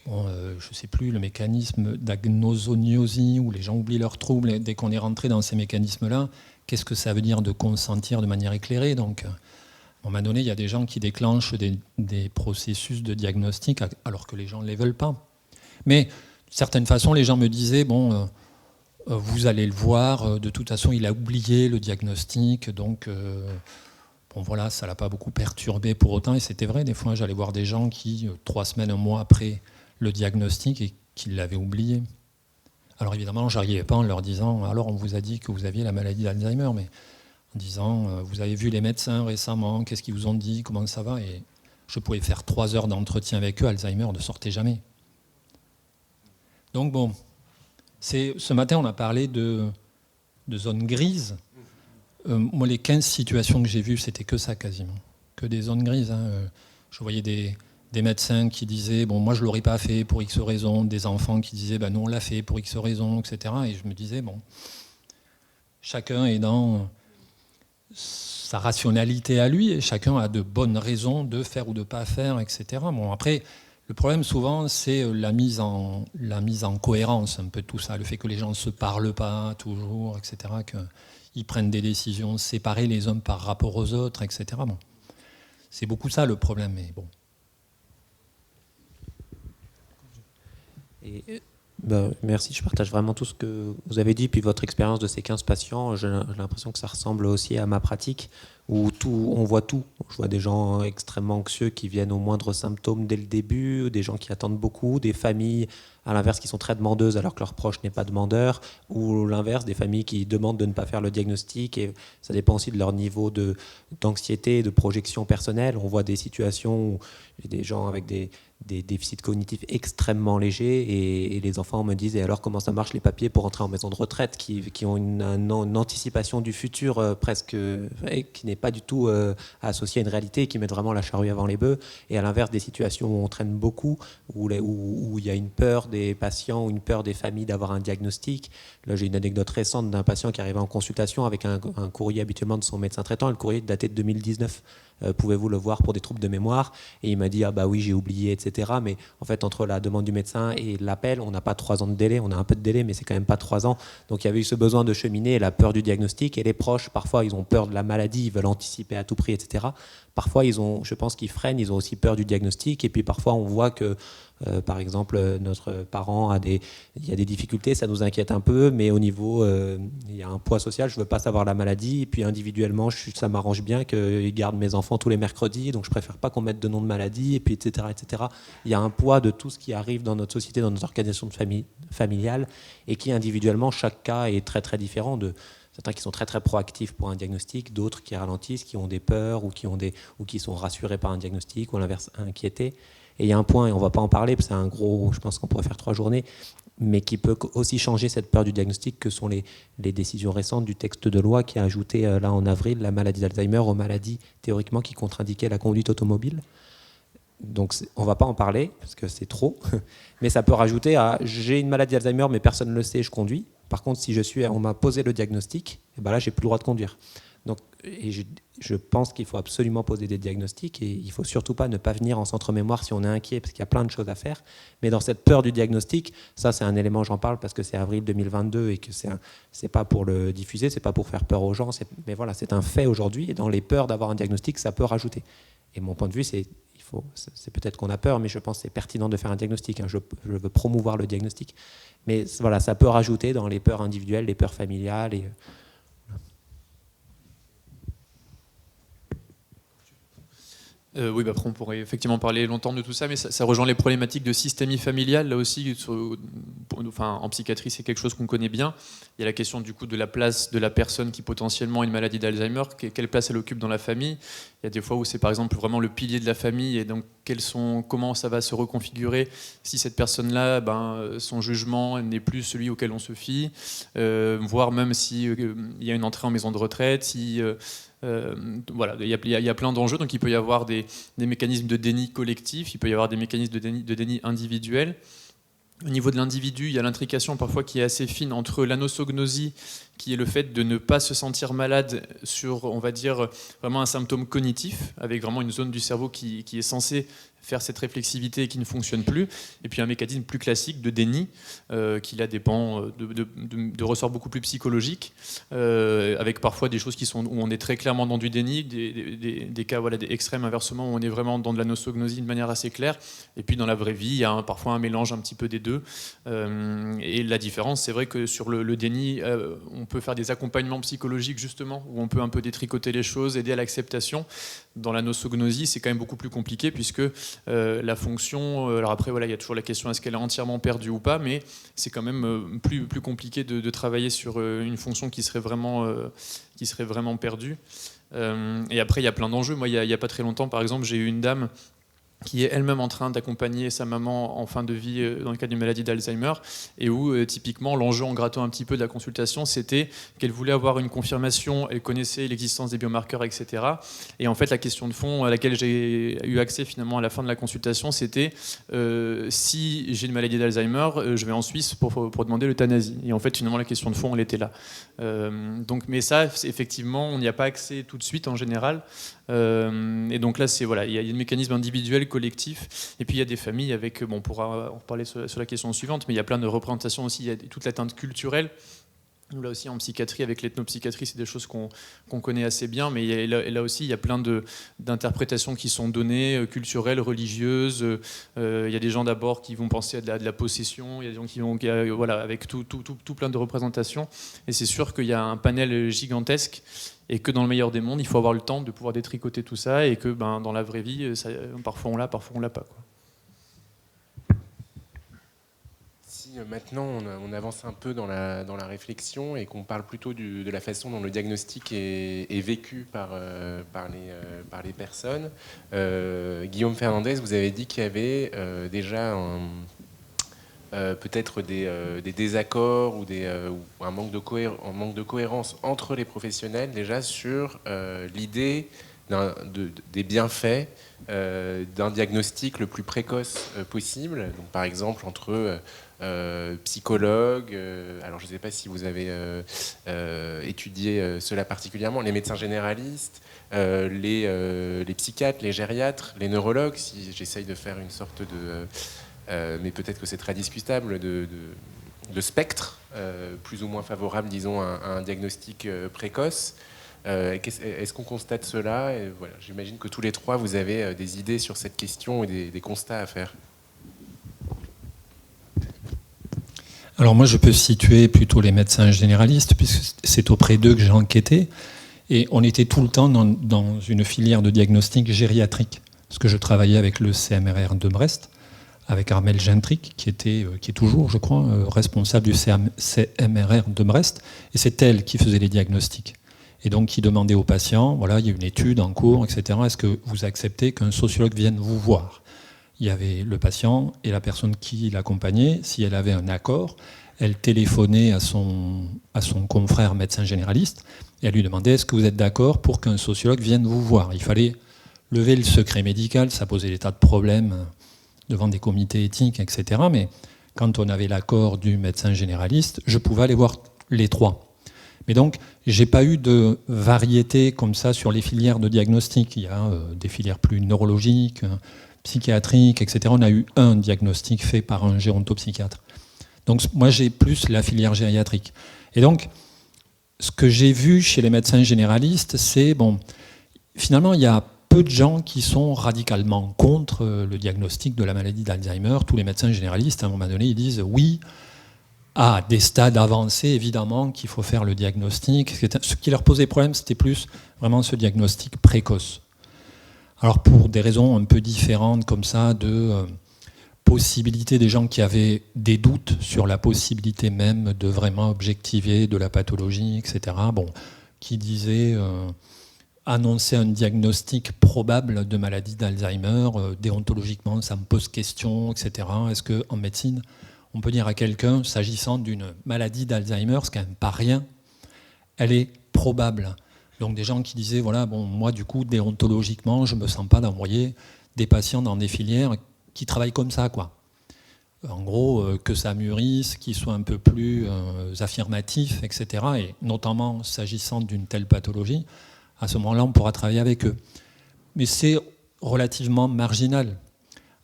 bon, je ne sais plus, le mécanisme d'agnosognosie, où les gens oublient leurs troubles, dès qu'on est rentré dans ces mécanismes-là, qu'est-ce que ça veut dire de consentir de manière éclairée? Donc, à un moment donné, il y a des gens qui déclenchent des processus de diagnostic alors que les gens ne les veulent pas. Mais, d'une certaine façon, les gens me disaient, bon, vous allez le voir, de toute façon, il a oublié le diagnostic, donc, bon, voilà, ça ne l'a pas beaucoup perturbé pour autant. Et c'était vrai, des fois, j'allais voir des gens qui, 3 semaines, 1 mois après le diagnostic, et qui l'avaient oublié. Alors évidemment, je n'arrivais pas en leur disant « alors on vous a dit que vous aviez la maladie d'Alzheimer », mais en disant « vous avez vu les médecins récemment, qu'est-ce qu'ils vous ont dit, comment ça va ?» Et je pouvais faire 3 heures d'entretien avec eux, Alzheimer ne sortait jamais. Donc bon, ce matin on a parlé de zones grises. Moi les 15 situations que j'ai vues, c'était que ça quasiment, que des zones grises. Je voyais des médecins qui disaient « bon, moi je ne l'aurais pas fait pour X raisons », des enfants qui disaient « nous on l'a fait pour X raisons », etc. Et je me disais « bon, chacun est dans sa rationalité à lui et chacun a de bonnes raisons de faire ou de ne pas faire, etc. » Bon, après, le problème souvent, c'est la mise en cohérence, un peu tout ça, le fait que les gens ne se parlent pas toujours, etc., qu'ils prennent des décisions séparées les uns par rapport aux autres, etc. Bon, c'est beaucoup ça le problème, mais bon. Et Merci, je partage vraiment tout ce que vous avez dit, puis votre expérience de ces 15 patients, j'ai l'impression que ça ressemble aussi à ma pratique, où on voit tout. Je vois des gens extrêmement anxieux qui viennent aux moindres symptômes dès le début, des gens qui attendent beaucoup, des familles, à l'inverse, qui sont très demandeuses alors que leur proche n'est pas demandeur, ou l'inverse, des familles qui demandent de ne pas faire le diagnostic, et ça dépend aussi de leur niveau d'anxiété, de projection personnelle. On voit des situations où il y a des gens avec des déficits cognitifs extrêmement légers, et les enfants me disent, et alors comment ça marche les papiers pour entrer en maison de retraite, qui ont une anticipation du futur presque, qui n'est pas du tout associée à une réalité, qui mettent vraiment la charrue avant les bœufs, et à l'inverse des situations où on traîne beaucoup, où il y a une peur des patients ou une peur des familles d'avoir un diagnostic. Là, j'ai une anecdote récente d'un patient qui arrivait en consultation avec un courrier habituellement de son médecin traitant, et le courrier daté de 2019. Pouvez-vous le voir pour des troubles de mémoire? Et il m'a dit, ah bah oui, j'ai oublié, etc. Mais en fait, entre la demande du médecin et l'appel, on n'a pas 3 ans de délai, on a un peu de délai, mais c'est quand même pas 3 ans. Donc il y avait eu ce besoin de cheminer, et la peur du diagnostic, et les proches, parfois, ils ont peur de la maladie, ils veulent anticiper à tout prix, etc. Parfois, je pense qu'ils freinent, ils ont aussi peur du diagnostic, et puis parfois, on voit que par exemple, notre parent il y a des difficultés, ça nous inquiète un peu, mais au niveau, il y a un poids social, je ne veux pas savoir la maladie, et puis individuellement, ça m'arrange bien qu'ils gardent mes enfants tous les mercredis, donc je préfère pas qu'on mette de nom de maladie, et puis etc., etc. Il y a un poids de tout ce qui arrive dans notre société, dans notre organisation familiale, et qui individuellement, chaque cas est très très différent de certains qui sont très très proactifs pour un diagnostic, d'autres qui ralentissent, qui ont des peurs, ou qui sont rassurés par un diagnostic, ou à l'inverse inquiétés. Et il y a un point, et on ne va pas en parler, parce que c'est un gros, je pense qu'on pourrait faire 3 journées, mais qui peut aussi changer cette peur du diagnostic, que sont les décisions récentes du texte de loi qui a ajouté, là en avril, la maladie d'Alzheimer aux maladies théoriquement qui contre-indiquaient la conduite automobile. Donc on ne va pas en parler, parce que c'est trop, mais ça peut rajouter à j'ai une maladie d'Alzheimer, mais personne ne le sait, je conduis. Par contre, si on m'a posé le diagnostic, et ben là, j'ai plus le droit de conduire. Donc, et je pense qu'il faut absolument poser des diagnostics, et il ne faut surtout pas ne pas venir en centre mémoire si on est inquiet, parce qu'il y a plein de choses à faire. Mais dans cette peur du diagnostic, ça c'est un élément, j'en parle parce que c'est avril 2022 et que c'est pas pour le diffuser, c'est pas pour faire peur aux gens, mais voilà, c'est un fait aujourd'hui, et dans les peurs d'avoir un diagnostic, ça peut rajouter. Et mon point de vue, c'est peut-être qu'on a peur, mais je pense que c'est pertinent de faire un diagnostic. Je veux promouvoir le diagnostic. Mais voilà, ça peut rajouter dans les peurs individuelles, les peurs familiales. Oui, après on pourrait effectivement parler longtemps de tout ça, mais ça rejoint les problématiques de systémie familiale. Là aussi, en psychiatrie, c'est quelque chose qu'on connaît bien. Il y a la question du coup de la place de la personne qui potentiellement a une maladie d'Alzheimer, quelle place elle occupe dans la famille. Il y a des fois où c'est par exemple vraiment le pilier de la famille, et donc comment ça va se reconfigurer si cette personne-là, son jugement n'est plus celui auquel on se fie, voire même s'il y a une entrée en maison de retraite, voilà, il y a plein d'enjeux, donc il peut y avoir des mécanismes de déni collectif, il peut y avoir des mécanismes de déni individuel. Au niveau de l'individu, il y a l'intrication parfois qui est assez fine entre l'anosognosie, qui est le fait de ne pas se sentir malade sur, on va dire, vraiment un symptôme cognitif, avec vraiment une zone du cerveau qui est censée faire cette réflexivité qui ne fonctionne plus, et puis un mécanisme plus classique de déni, qui là dépend de ressorts beaucoup plus psychologiques, avec parfois des choses où on est très clairement dans du déni, des cas des extrêmes inversement où on est vraiment dans de la nosognosie de manière assez claire, et puis dans la vraie vie, il y a parfois un mélange un petit peu des deux. Et la différence, c'est vrai que sur le déni, on peut faire des accompagnements psychologiques justement, où on peut un peu détricoter les choses, aider à l'acceptation. Dans la nosognosie, c'est quand même beaucoup plus compliqué, puisque la fonction, alors après voilà, il y a toujours la question est-ce qu'elle est entièrement perdue ou pas, mais c'est quand même plus compliqué de travailler sur une fonction qui serait vraiment perdue. Et après il y a plein d'enjeux. Moi il y a pas très longtemps par exemple, j'ai eu une dame qui est elle-même en train d'accompagner sa maman en fin de vie dans le cadre d'une maladie d'Alzheimer, et où typiquement l'enjeu en grattant un petit peu de la consultation, c'était qu'elle voulait avoir une confirmation, elle connaissait l'existence des biomarqueurs, etc. Et en fait la question de fond à laquelle j'ai eu accès finalement à la fin de la consultation, c'était si j'ai une maladie d'Alzheimer, je vais en Suisse pour demander l'euthanasie. Et en fait finalement la question de fond elle était là. Donc, mais ça effectivement on n'y a pas accès tout de suite en général. Et donc là il y a des mécanismes individuels, collectifs, et puis il y a des familles avec, on pourra en reparler sur la question suivante, mais il y a plein de représentations aussi, il y a toute l'atteinte culturelle Là aussi, en psychiatrie, avec l'ethnopsychiatrie, c'est des choses qu'on connaît assez bien, mais là aussi, il y a plein d'interprétations qui sont données, culturelles, religieuses. Il y a des gens d'abord qui vont penser à de la possession, il y a des gens qui vont, voilà, avec tout plein de représentations. Et c'est sûr qu'il y a un panel gigantesque, et que dans le meilleur des mondes, il faut avoir le temps de pouvoir détricoter tout ça, et que dans la vraie vie, parfois on l'a, parfois on l'a pas, quoi. Maintenant, on avance un peu dans la réflexion et qu'on parle plutôt de la façon dont le diagnostic est vécu par les personnes. Guillaume Fernandez, vous avez dit qu'il y avait déjà peut-être des désaccords ou un manque de cohérence entre les professionnels déjà sur l'idée des bienfaits d'un diagnostic le plus précoce possible. Donc, par exemple, entre psychologues, alors je ne sais pas si vous avez étudié cela particulièrement, les médecins généralistes, les psychiatres, les gériatres, les neurologues, si j'essaye de faire une sorte mais peut-être que c'est très discutable, de spectre, plus ou moins favorable, disons, à un diagnostic précoce. Est-ce qu'on constate cela? Et voilà, j'imagine que tous les trois, vous avez des idées sur cette question et des constats à faire. Alors moi, je peux situer plutôt les médecins généralistes, puisque c'est auprès d'eux que j'ai enquêté. Et on était tout le temps dans une filière de diagnostic gériatrique, parce que je travaillais avec le CMRR de Brest, avec Armelle Gentric, qui est toujours, je crois, responsable du CMRR de Brest. Et c'est elle qui faisait les diagnostics. Et donc qui demandait aux patients, voilà, il y a une étude en cours, etc. Est-ce que vous acceptez qu'un sociologue vienne vous voir? Il y avait le patient et la personne qui l'accompagnait. Si elle avait un accord, elle téléphonait à son confrère médecin généraliste et elle lui demandait, est-ce que vous êtes d'accord pour qu'un sociologue vienne vous voir? Il fallait lever le secret médical, ça posait des tas de problèmes devant des comités éthiques, etc. Mais quand on avait l'accord du médecin généraliste, je pouvais aller voir les trois. Mais donc, j'ai pas eu de variété comme ça sur les filières de diagnostic. Il y a des filières plus neurologiques, psychiatriques, etc. On a eu un diagnostic fait par un gérontopsychiatre. Donc, moi, j'ai plus la filière gériatrique. Et donc, ce que j'ai vu chez les médecins généralistes, c'est, finalement, il y a peu de gens qui sont radicalement contre le diagnostic de la maladie d'Alzheimer. Tous les médecins généralistes, à un moment donné, ils disent oui, à des stades avancés, évidemment, qu'il faut faire le diagnostic. Ce qui leur posait problème, c'était plus vraiment ce diagnostic précoce. Alors, pour des raisons un peu différentes, comme ça, de possibilité des gens qui avaient des doutes sur la possibilité même de vraiment objectiver de la pathologie, etc., qui disaient annoncer un diagnostic probable de maladie d'Alzheimer, déontologiquement, ça me pose question, etc. Est-ce qu'en médecine, on peut dire à quelqu'un, s'agissant d'une maladie d'Alzheimer, c'est quand même pas rien, elle est probable. Donc des gens qui disaient, voilà, moi du coup, déontologiquement, je ne me sens pas d'envoyer des patients dans des filières qui travaillent comme ça, quoi. En gros, que ça mûrisse, qu'ils soient un peu plus affirmatifs, etc. Et notamment s'agissant d'une telle pathologie, à ce moment-là, on pourra travailler avec eux. Mais c'est relativement marginal.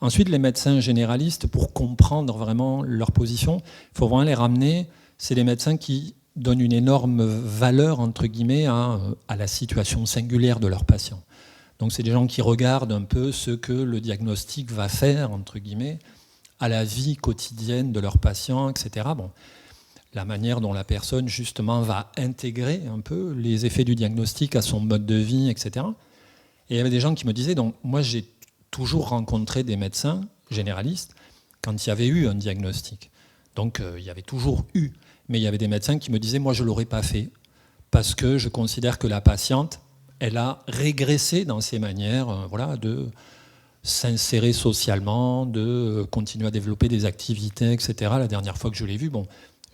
Ensuite, les médecins généralistes, pour comprendre vraiment leur position, il faut vraiment les ramener. C'est les médecins qui donnent une énorme valeur, entre guillemets, à la situation singulière de leurs patients. Donc, c'est des gens qui regardent un peu ce que le diagnostic va faire, entre guillemets, à la vie quotidienne de leurs patients, etc. La manière dont la personne, justement, va intégrer un peu les effets du diagnostic à son mode de vie, etc. Et il y avait des gens qui me disaient, donc, moi, j'ai toujours rencontré des médecins généralistes quand il y avait eu un diagnostic. Donc il y avait toujours eu. Mais il y avait des médecins qui me disaient, moi je ne l'aurais pas fait parce que je considère que la patiente, elle a régressé dans ses manières de s'insérer socialement, de continuer à développer des activités, etc. La dernière fois que je l'ai vue,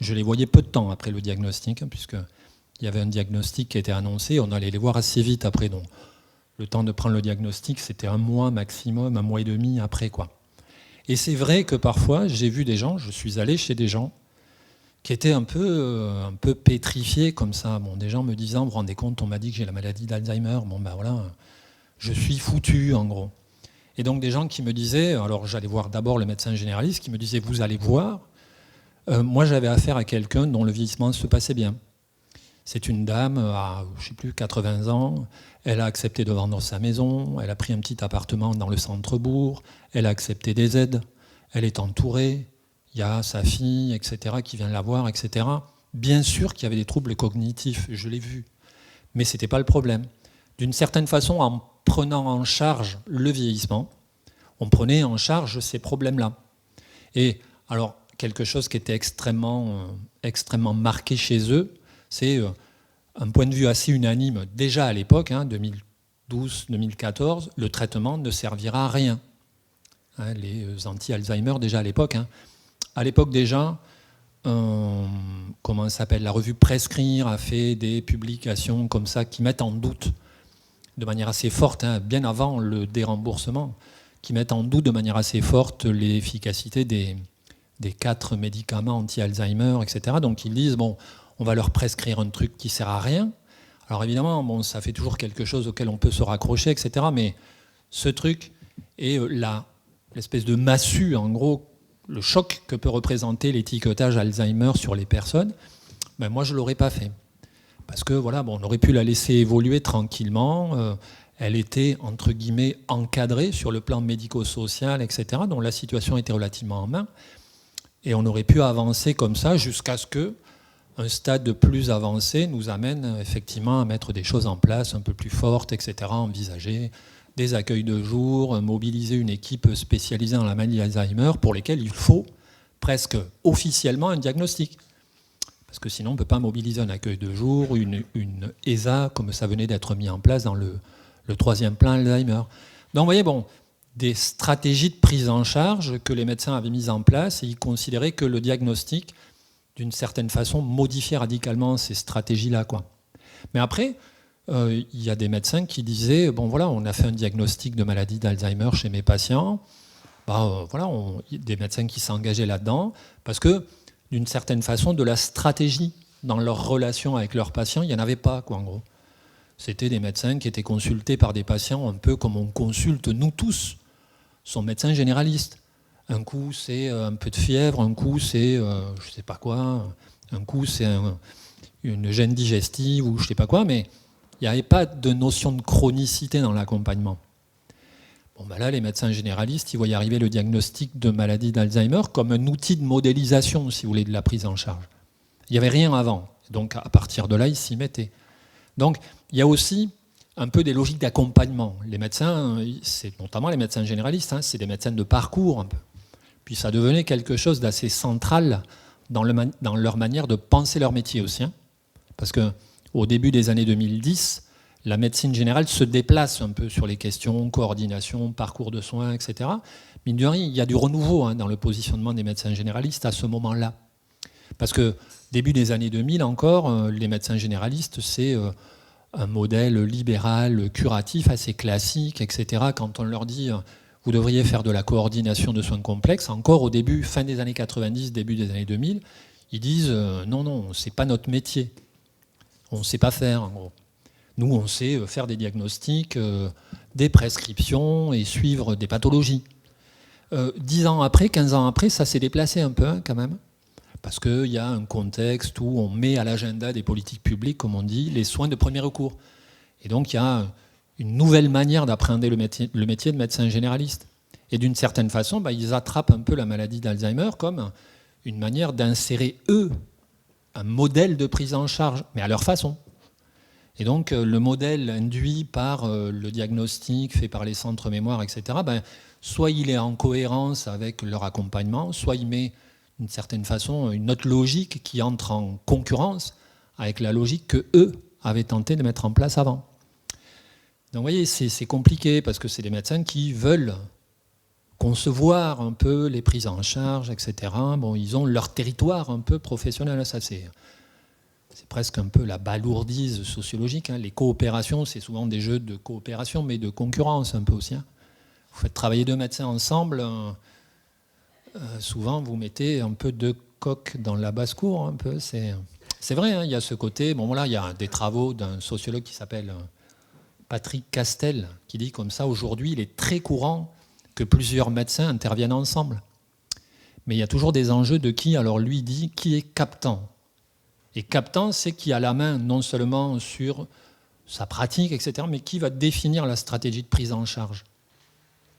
je les voyais peu de temps après le diagnostic, puisqu'il y avait un diagnostic qui était annoncé, on allait les voir assez vite après. Donc, le temps de prendre le diagnostic, c'était 1 mois maximum, 1 mois et demi après, quoi. Et c'est vrai que parfois, j'ai vu des gens, je suis allé chez des gens qui étaient un peu pétrifiés comme ça. Des gens me disant, vous vous rendez compte, on m'a dit que j'ai la maladie d'Alzheimer. Voilà, je suis foutu, en gros. Et donc des gens qui me disaient, alors j'allais voir d'abord le médecin généraliste, qui me disait, vous allez voir, moi j'avais affaire à quelqu'un dont le vieillissement se passait bien. C'est une dame à, je sais plus, 80 ans. Elle a accepté de vendre sa maison. Elle a pris un petit appartement dans le centre-bourg. Elle a accepté des aides. Elle est entourée. Il y a sa fille, etc., qui vient la voir, etc. Bien sûr qu'il y avait des troubles cognitifs, je l'ai vu. Mais ce n'était pas le problème. D'une certaine façon, en prenant en charge le vieillissement, on prenait en charge ces problèmes-là. Et alors, quelque chose qui était extrêmement marqué chez eux, c'est un point de vue assez unanime. Déjà à l'époque, 2012-2014, le traitement ne servira à rien. Les anti-Alzheimer, déjà à l'époque. À l'époque déjà, comment ça s'appelle, la revue Prescrire a fait des publications comme ça qui mettent en doute de manière assez forte, bien avant le déremboursement, qui mettent en doute de manière assez forte l'efficacité des 4 médicaments anti-Alzheimer, etc. Donc ils disent, bon, on va leur prescrire un truc qui ne sert à rien. Alors évidemment, bon, ça fait toujours quelque chose auquel on peut se raccrocher, etc. Mais ce truc est l'espèce de massue, en gros, le choc que peut représenter l'étiquetage Alzheimer sur les personnes, ben moi je ne l'aurais pas fait. Parce que voilà, bon, on aurait pu la laisser évoluer tranquillement. Elle était, entre guillemets, encadrée sur le plan médico-social, etc. Donc la situation était relativement en main. Et on aurait pu avancer comme ça jusqu'à ce qu'un stade plus avancé nous amène effectivement à mettre des choses en place un peu plus fortes, etc., envisager des accueils de jour, mobiliser une équipe spécialisée dans la maladie d'Alzheimer pour lesquels il faut presque officiellement un diagnostic. Parce que sinon on ne peut pas mobiliser un accueil de jour, une ESA, comme ça venait d'être mis en place dans le 3e plan Alzheimer. Donc vous voyez, bon, des stratégies de prise en charge que les médecins avaient mises en place, et ils considéraient que le diagnostic, d'une certaine façon, modifiait radicalement ces stratégies-là, quoi. Mais après, il y a des médecins qui disaient, bon voilà, on a fait un diagnostic de maladie d'Alzheimer chez mes patients, des médecins qui s'engageaient là-dedans, parce que d'une certaine façon, de la stratégie dans leur relation avec leurs patients, il n'y en avait pas, quoi, en gros. C'était des médecins qui étaient consultés par des patients un peu comme on consulte nous tous, son médecin généraliste. Un coup, c'est un peu de fièvre, un coup, c'est je ne sais pas quoi, un coup, c'est une gêne digestive ou je ne sais pas quoi, mais il n'y avait pas de notion de chronicité dans l'accompagnement. Bon, ben là, les médecins généralistes, ils voyaient arriver le diagnostic de maladie d'Alzheimer comme un outil de modélisation, si vous voulez, de la prise en charge. Il n'y avait rien avant. Donc, à partir de là, ils s'y mettaient. Donc, il y a aussi un peu des logiques d'accompagnement. Les médecins, c'est notamment les médecins généralistes, c'est des médecins de parcours un peu. Puis ça devenait quelque chose d'assez central dans leur manière de penser leur métier aussi. Parce qu'au début des années 2010, la médecine générale se déplace un peu sur les questions coordination, parcours de soins, etc. Mine de rien, il y a du renouveau dans le positionnement des médecins généralistes à ce moment-là. Parce que début des années 2000 encore, les médecins généralistes, c'est un modèle libéral, curatif, assez classique, etc. Quand on leur dit vous devriez faire de la coordination de soins complexes, encore au début, fin des années 90, début des années 2000, ils disent non, c'est pas notre métier. On ne sait pas faire, en gros. Nous, on sait faire des diagnostics, des prescriptions et suivre des pathologies. 10 ans après, 15 ans après, ça s'est déplacé un peu quand même. Parce qu'il y a un contexte où on met à l'agenda des politiques publiques, comme on dit, les soins de premier recours. Et donc, il y a une nouvelle manière d'appréhender le métier de médecin généraliste. Et d'une certaine façon, ils attrapent un peu la maladie d'Alzheimer comme une manière d'insérer, eux, un modèle de prise en charge, mais à leur façon. Et donc, le modèle induit par le diagnostic fait par les centres mémoire, etc., soit il est en cohérence avec leur accompagnement, soit il met, d'une certaine façon, une autre logique qui entre en concurrence avec la logique qu'eux avaient tenté de mettre en place avant. Donc, vous voyez, c'est compliqué parce que c'est des médecins qui veulent concevoir un peu les prises en charge, etc. Bon, ils ont leur territoire un peu professionnel, ça c'est presque un peu la balourdise sociologique. Les coopérations, c'est souvent des jeux de coopération, mais de concurrence un peu aussi. Vous faites travailler 2 médecins ensemble, souvent vous mettez un peu 2 coqs dans la basse-cour. Un peu. C'est vrai, il y a ce côté. Bon, voilà, il y a des travaux d'un sociologue qui s'appelle Patrick Castel, qui dit comme ça, aujourd'hui, il est très courant que plusieurs médecins interviennent ensemble. Mais il y a toujours des enjeux de qui, alors lui dit, qui est captant. Et captant, c'est qui a la main non seulement sur sa pratique, etc., mais qui va définir la stratégie de prise en charge.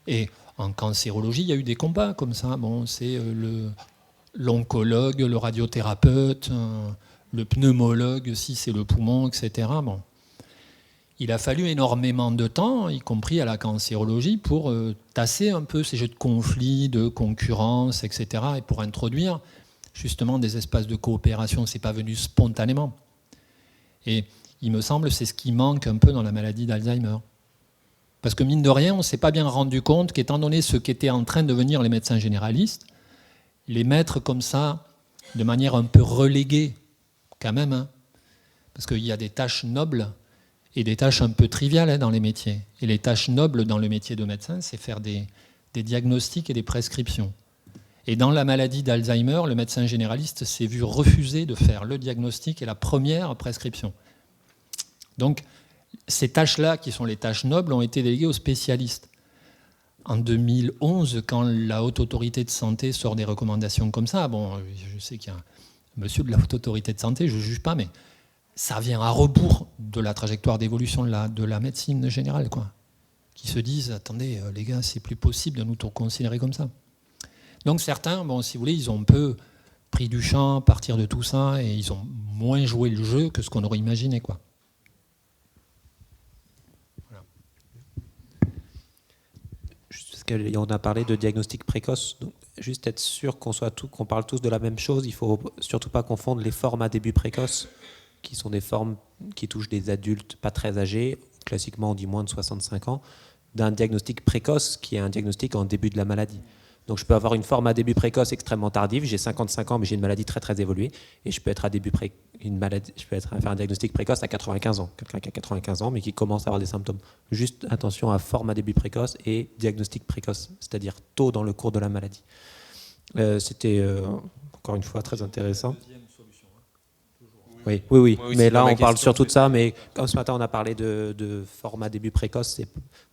Et en cancérologie, il y a eu des combats comme ça. Bon, c'est l'oncologue, le radiothérapeute, le pneumologue, si c'est le poumon, etc. Bon. Il a fallu énormément de temps, y compris à la cancérologie, pour tasser un peu ces jeux de conflits, de concurrence, etc., et pour introduire justement des espaces de coopération. Ce n'est pas venu spontanément. Et il me semble que c'est ce qui manque un peu dans la maladie d'Alzheimer. Parce que mine de rien, on ne s'est pas bien rendu compte qu'étant donné ce qu'étaient en train de devenir les médecins généralistes, les mettre comme ça, de manière un peu reléguée, quand même, hein, parce qu'il y a des tâches nobles et des tâches un peu triviales dans les métiers. Et les tâches nobles dans le métier de médecin, c'est faire des diagnostics et des prescriptions. Et dans la maladie d'Alzheimer, le médecin généraliste s'est vu refuser de faire le diagnostic et la première prescription. Donc, ces tâches-là, qui sont les tâches nobles, ont été déléguées aux spécialistes. En 2011, quand la Haute Autorité de Santé sort des recommandations comme ça, bon, je sais qu'il y a un monsieur de la Haute Autorité de Santé, je ne juge pas, mais ça vient à rebours de la trajectoire d'évolution de la médecine générale, quoi. Qui se disent, attendez, les gars, c'est plus possible de nous considérer comme ça. Donc certains, bon, si vous voulez, ils ont un peu pris du champ à partir de tout ça et ils ont moins joué le jeu que ce qu'on aurait imaginé, quoi. On a parlé de diagnostic précoce, donc juste être sûr qu'on parle tous de la même chose. Il ne faut surtout pas confondre les formes à début précoce, qui sont des formes qui touchent des adultes pas très âgés, classiquement on dit moins de 65 ans, d'un diagnostic précoce qui est un diagnostic en début de la maladie. Donc je peux avoir une forme à début précoce extrêmement tardive, j'ai 55 ans mais j'ai une maladie très très évoluée, et je peux être faire un diagnostic précoce à 95 ans, quelqu'un qui a 95 ans mais qui commence à avoir des symptômes. Juste attention à forme à début précoce et diagnostic précoce, c'est-à-dire tôt dans le cours de la maladie. C'était encore une fois très intéressant. Oui, mais là on parle surtout de ça, mais comme ce matin on a parlé de format début précoce,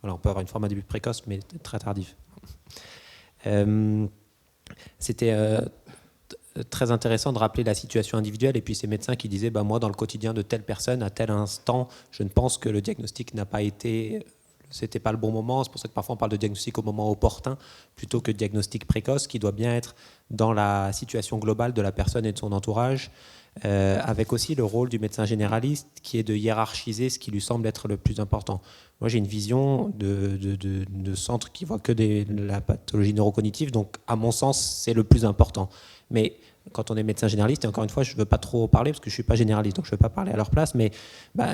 voilà, on peut avoir une format début précoce mais très tardif. C'était très intéressant de rappeler la situation individuelle et puis ces médecins qui disaient moi dans le quotidien de telle personne à tel instant je ne pense que le diagnostic c'était pas le bon moment, c'est pour ça que parfois on parle de diagnostic au moment opportun plutôt que de diagnostic précoce qui doit bien être dans la situation globale de la personne et de son entourage. Avec aussi le rôle du médecin généraliste qui est de hiérarchiser ce qui lui semble être le plus important. Moi j'ai une vision de centre qui voit que la pathologie neurocognitive, donc à mon sens c'est le plus important. Mais quand on est médecin généraliste, et encore une fois je ne veux pas trop parler parce que je ne suis pas généraliste, donc je ne veux pas parler à leur place, mais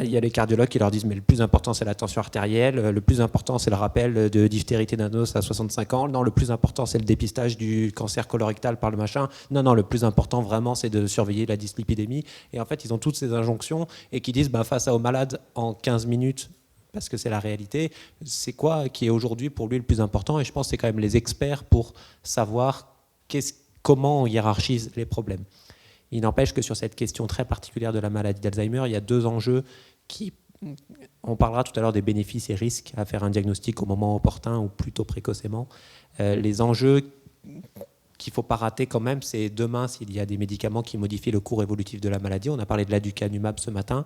il y a les cardiologues qui leur disent mais le plus important c'est la tension artérielle, le plus important c'est le rappel de diphtérie tétanos à 65 ans, non le plus important c'est le dépistage du cancer colorectal par le machin, non le plus important vraiment c'est de surveiller la dyslipidémie, et en fait ils ont toutes ces injonctions et qui disent face aux malades en 15 minutes, parce que c'est la réalité, c'est quoi qui est aujourd'hui pour lui le plus important, et je pense que c'est quand même les experts pour savoir comment on hiérarchise les problèmes. Il n'empêche que sur cette question très particulière de la maladie d'Alzheimer, il y a deux enjeux on parlera tout à l'heure des bénéfices et risques à faire un diagnostic au moment opportun ou plutôt précocement. Les enjeux qu'il ne faut pas rater quand même, c'est demain s'il y a des médicaments qui modifient le cours évolutif de la maladie. On a parlé de l'aducanumab ce matin.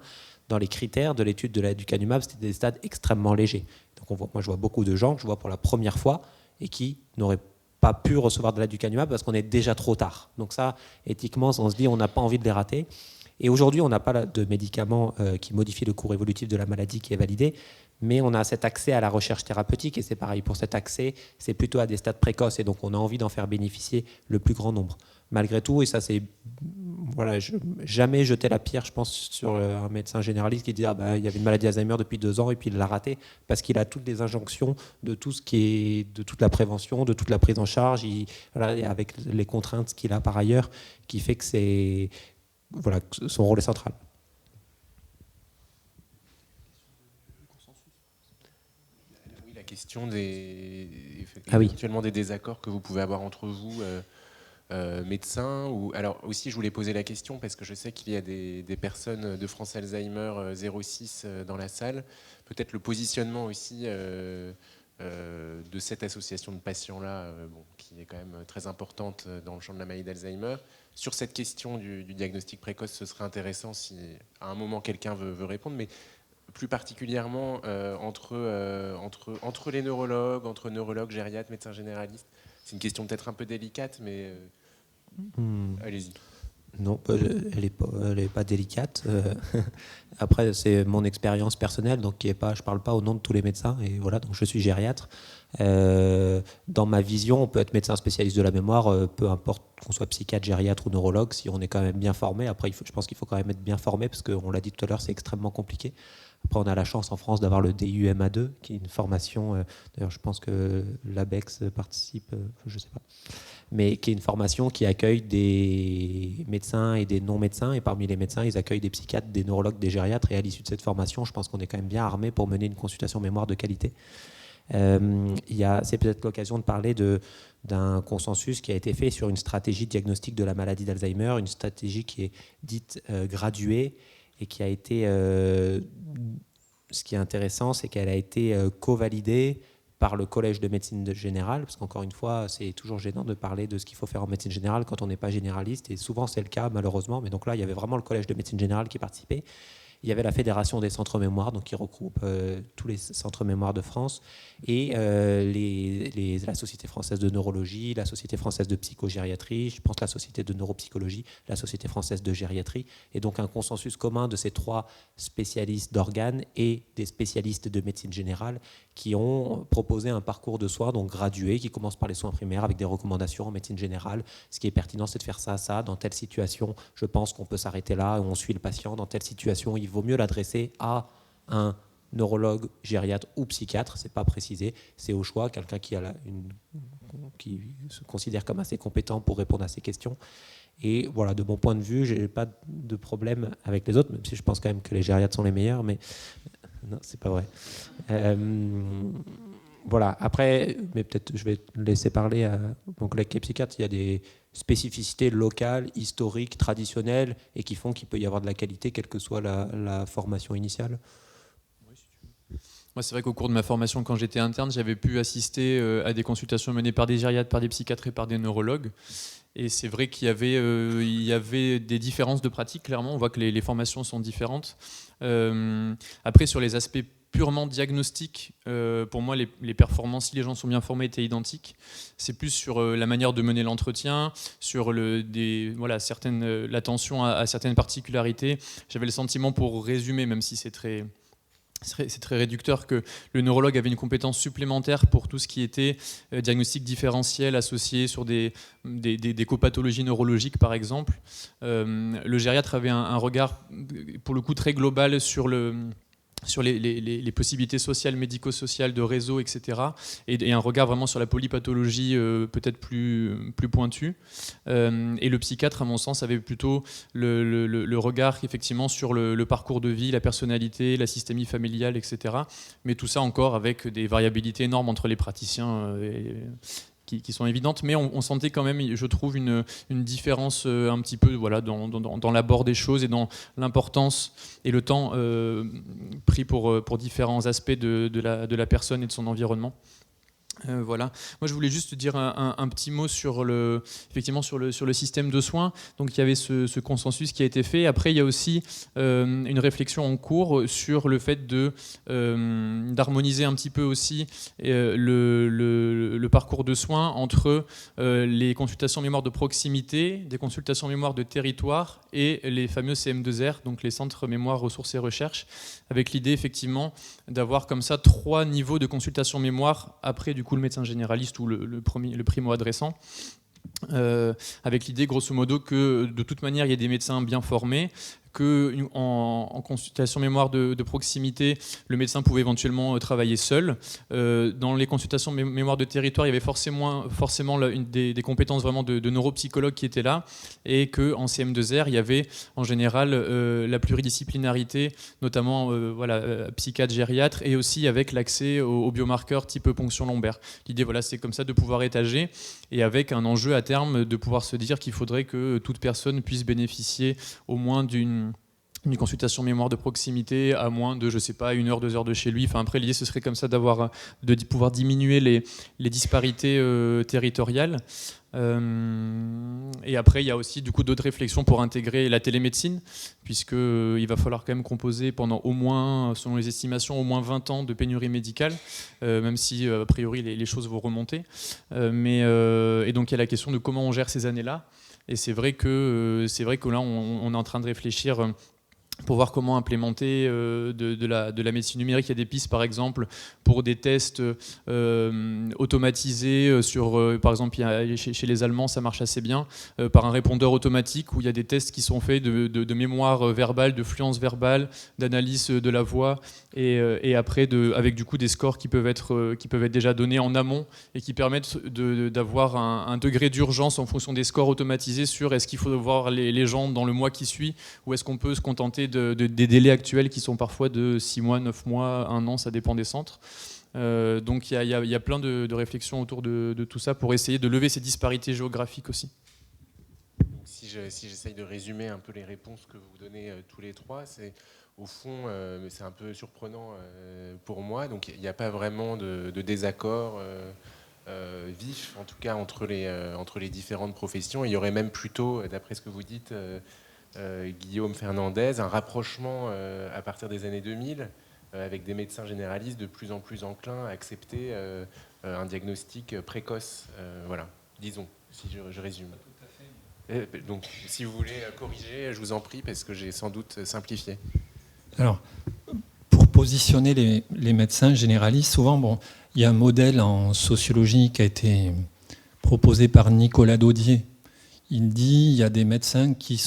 Dans les critères de l'étude de l'aducanumab, c'était des stades extrêmement légers. Donc moi je vois beaucoup de gens que je vois pour la première fois et qui n'auraient pas pu recevoir de l'aducanumab parce qu'on est déjà trop tard. Donc ça, éthiquement, on se dit on n'a pas envie de les rater. Et aujourd'hui, on n'a pas de médicament qui modifie le cours évolutif de la maladie qui est validé, mais on a cet accès à la recherche thérapeutique, et c'est pareil, pour cet accès, c'est plutôt à des stades précoces, et donc on a envie d'en faire bénéficier le plus grand nombre. Malgré tout, et ça c'est... Voilà, jamais jeter la pierre, je pense, sur un médecin généraliste qui dit il y avait une maladie Alzheimer depuis 2 ans et puis il l'a raté, parce qu'il a toutes les injonctions de tout ce qui est de toute la prévention, de toute la prise en charge, avec les contraintes qu'il a par ailleurs, qui fait que son rôle est central. Oui, la question éventuellement des désaccords que vous pouvez avoir entre vous. Médecins alors aussi je voulais poser la question parce que je sais qu'il y a des personnes de France Alzheimer 06 dans la salle, peut-être le positionnement aussi de cette association de patients-là, qui est quand même très importante dans le champ de la maladie d'Alzheimer. Sur cette question du diagnostic précoce, ce serait intéressant si à un moment quelqu'un veut répondre, mais plus particulièrement entre les neurologues, entre neurologues, gériatres, médecins généralistes. C'est une question peut-être un peu délicate, mais allez-y. Non, elle est pas délicate. Après, c'est mon expérience personnelle, donc je parle pas au nom de tous les médecins. Et voilà, donc je suis gériatre. Dans ma vision, on peut être médecin spécialiste de la mémoire, peu importe qu'on soit psychiatre, gériatre ou neurologue, si on est quand même bien formé. Après, je pense qu'il faut quand même être bien formé, parce qu'on l'a dit tout à l'heure, c'est extrêmement compliqué. Après, on a la chance en France d'avoir le DUMA2, qui est une formation, d'ailleurs je pense que l'ABEX participe, je ne sais pas, mais qui est une formation qui accueille des médecins et des non-médecins, et parmi les médecins, ils accueillent des psychiatres, des neurologues, des gériatres, et à l'issue de cette formation, je pense qu'on est quand même bien armé pour mener une consultation mémoire de qualité. C'est peut-être l'occasion de parler d'un consensus qui a été fait sur une stratégie de diagnostic de la maladie d'Alzheimer, une stratégie qui est dite graduée, et qui a été, ce qui est intéressant, c'est qu'elle a été co-validée par le Collège de médecine générale, parce qu'encore une fois, c'est toujours gênant de parler de ce qu'il faut faire en médecine générale quand on n'est pas généraliste, et souvent c'est le cas malheureusement, mais donc là, il y avait vraiment le Collège de médecine générale qui participait. Il y avait la Fédération des centres mémoire, donc qui regroupe tous les centres mémoire de France, et la Société française de neurologie, la Société française de psychogériatrie, je pense la Société de neuropsychologie, la Société française de gériatrie, et donc un consensus commun de ces trois spécialistes d'organes et des spécialistes de médecine générale qui ont proposé un parcours de soins donc gradué, qui commence par les soins primaires avec des recommandations en médecine générale. Ce qui est pertinent, c'est de faire ça, dans telle situation, je pense qu'on peut s'arrêter là, on suit le patient, dans telle situation, il vaut mieux l'adresser à un neurologue, gériatre ou psychiatre, c'est pas précisé, c'est au choix, quelqu'un qui se considère comme assez compétent pour répondre à ces questions. Et voilà, de mon point de vue, j'ai pas de problème avec les autres, même si je pense quand même que les gériatres sont les meilleurs, mais non, c'est pas vrai. Voilà, après, mais peut-être je vais laisser parler à mon collègue qui est psychiatre, il y a des spécificités locales, historiques, traditionnelles, et qui font qu'il peut y avoir de la qualité, quelle que soit la formation initiale. Moi, c'est vrai qu'au cours de ma formation, quand j'étais interne, j'avais pu assister à des consultations menées par des gériatres, par des psychiatres et par des neurologues. Et c'est vrai qu'il y avait des différences de pratique, clairement. On voit que les formations sont différentes. Après, sur les aspects purement diagnostiques, pour moi, les performances, si les gens sont bien formés, étaient identiques. C'est plus sur la manière de mener l'entretien, sur l'attention à certaines particularités. J'avais le sentiment, pour résumer, même si c'est très réducteur, que le neurologue avait une compétence supplémentaire pour tout ce qui était diagnostic différentiel associé sur des copathologies neurologiques, par exemple. Le gériatre avait un regard, pour le coup, très global sur les possibilités sociales, médico-sociales, de réseau, etc. Et un regard vraiment sur la polypathologie peut-être plus pointu. Et le psychiatre, à mon sens, avait plutôt le regard effectivement sur le parcours de vie, la personnalité, la systémie familiale, etc. Mais tout ça encore avec des variabilités énormes entre les praticiens qui sont évidentes, mais on sentait quand même, je trouve, une différence un petit peu dans l'abord des choses et dans l'importance et le temps pris pour différents aspects de la personne et de son environnement. Voilà. Moi, je voulais juste dire un petit mot sur le système de soins. Donc, il y avait ce consensus qui a été fait. Après, il y a aussi une réflexion en cours sur le fait d'harmoniser un petit peu aussi le parcours de soins entre les consultations mémoire de proximité, des consultations mémoire de territoire et les fameux CM2R, donc les centres mémoire, ressources et recherche, avec l'idée effectivement d'avoir comme ça 3 niveaux de consultation mémoire après du coup le médecin généraliste ou le primo-adressant, avec l'idée grosso modo que de toute manière il y a des médecins bien formés, qu'en consultation mémoire de proximité, le médecin pouvait éventuellement travailler seul. Dans les consultations mémoire de territoire, il y avait forcément des compétences vraiment de neuropsychologue qui étaient là, et qu'en CM2R, il y avait en général la pluridisciplinarité, notamment psychiatre, gériatre, et aussi avec l'accès aux biomarqueurs type ponction lombaire. L'idée, c'est comme ça de pouvoir étager, et avec un enjeu à terme de pouvoir se dire qu'il faudrait que toute personne puisse bénéficier au moins une consultation mémoire de proximité à moins de, je sais pas, 1 heure, 2 heures de chez lui. Enfin, après, l'idée, ce serait comme ça de pouvoir diminuer les disparités territoriales. Et après, il y a aussi du coup d'autres réflexions pour intégrer la télémédecine, puisqu'il va falloir quand même composer pendant au moins, selon les estimations, au moins 20 ans de pénurie médicale, même si a priori les choses vont remonter. Et donc il y a la question de comment on gère ces années-là. Et c'est vrai que là, on est en train de réfléchir pour voir comment implémenter de la médecine numérique. Il y a des pistes, par exemple, pour des tests automatisés sur, par exemple, chez les Allemands, ça marche assez bien, par un répondeur automatique où il y a des tests qui sont faits de mémoire verbale, de fluence verbale, d'analyse de la voix, et après, avec du coup des scores qui peuvent être déjà donnés en amont et qui permettent d'avoir un degré d'urgence en fonction des scores automatisés sur est-ce qu'il faut voir les gens dans le mois qui suit ou est-ce qu'on peut se contenter des délais actuels qui sont parfois de 6 mois, 9 mois, 1 an, ça dépend des centres. Donc il y a plein de réflexions autour de tout ça pour essayer de lever ces disparités géographiques aussi. Donc, si j'essaye de résumer un peu les réponses que vous donnez tous les trois, c'est au fond, c'est un peu surprenant pour moi. Donc il n'y a pas vraiment de désaccord vif, en tout cas entre les différentes professions. Il y aurait même plutôt, d'après ce que vous dites, Guillaume Fernandez, un rapprochement à partir des années 2000 avec des médecins généralistes de plus en plus enclins à accepter un diagnostic précoce. Voilà, disons, si je résume. Donc, si vous voulez corriger, je vous en prie, parce que j'ai sans doute simplifié. Alors, pour positionner les médecins généralistes, souvent, il y a un modèle en sociologie qui a été proposé par Nicolas Daudier. Il dit qu'il y a des médecins qui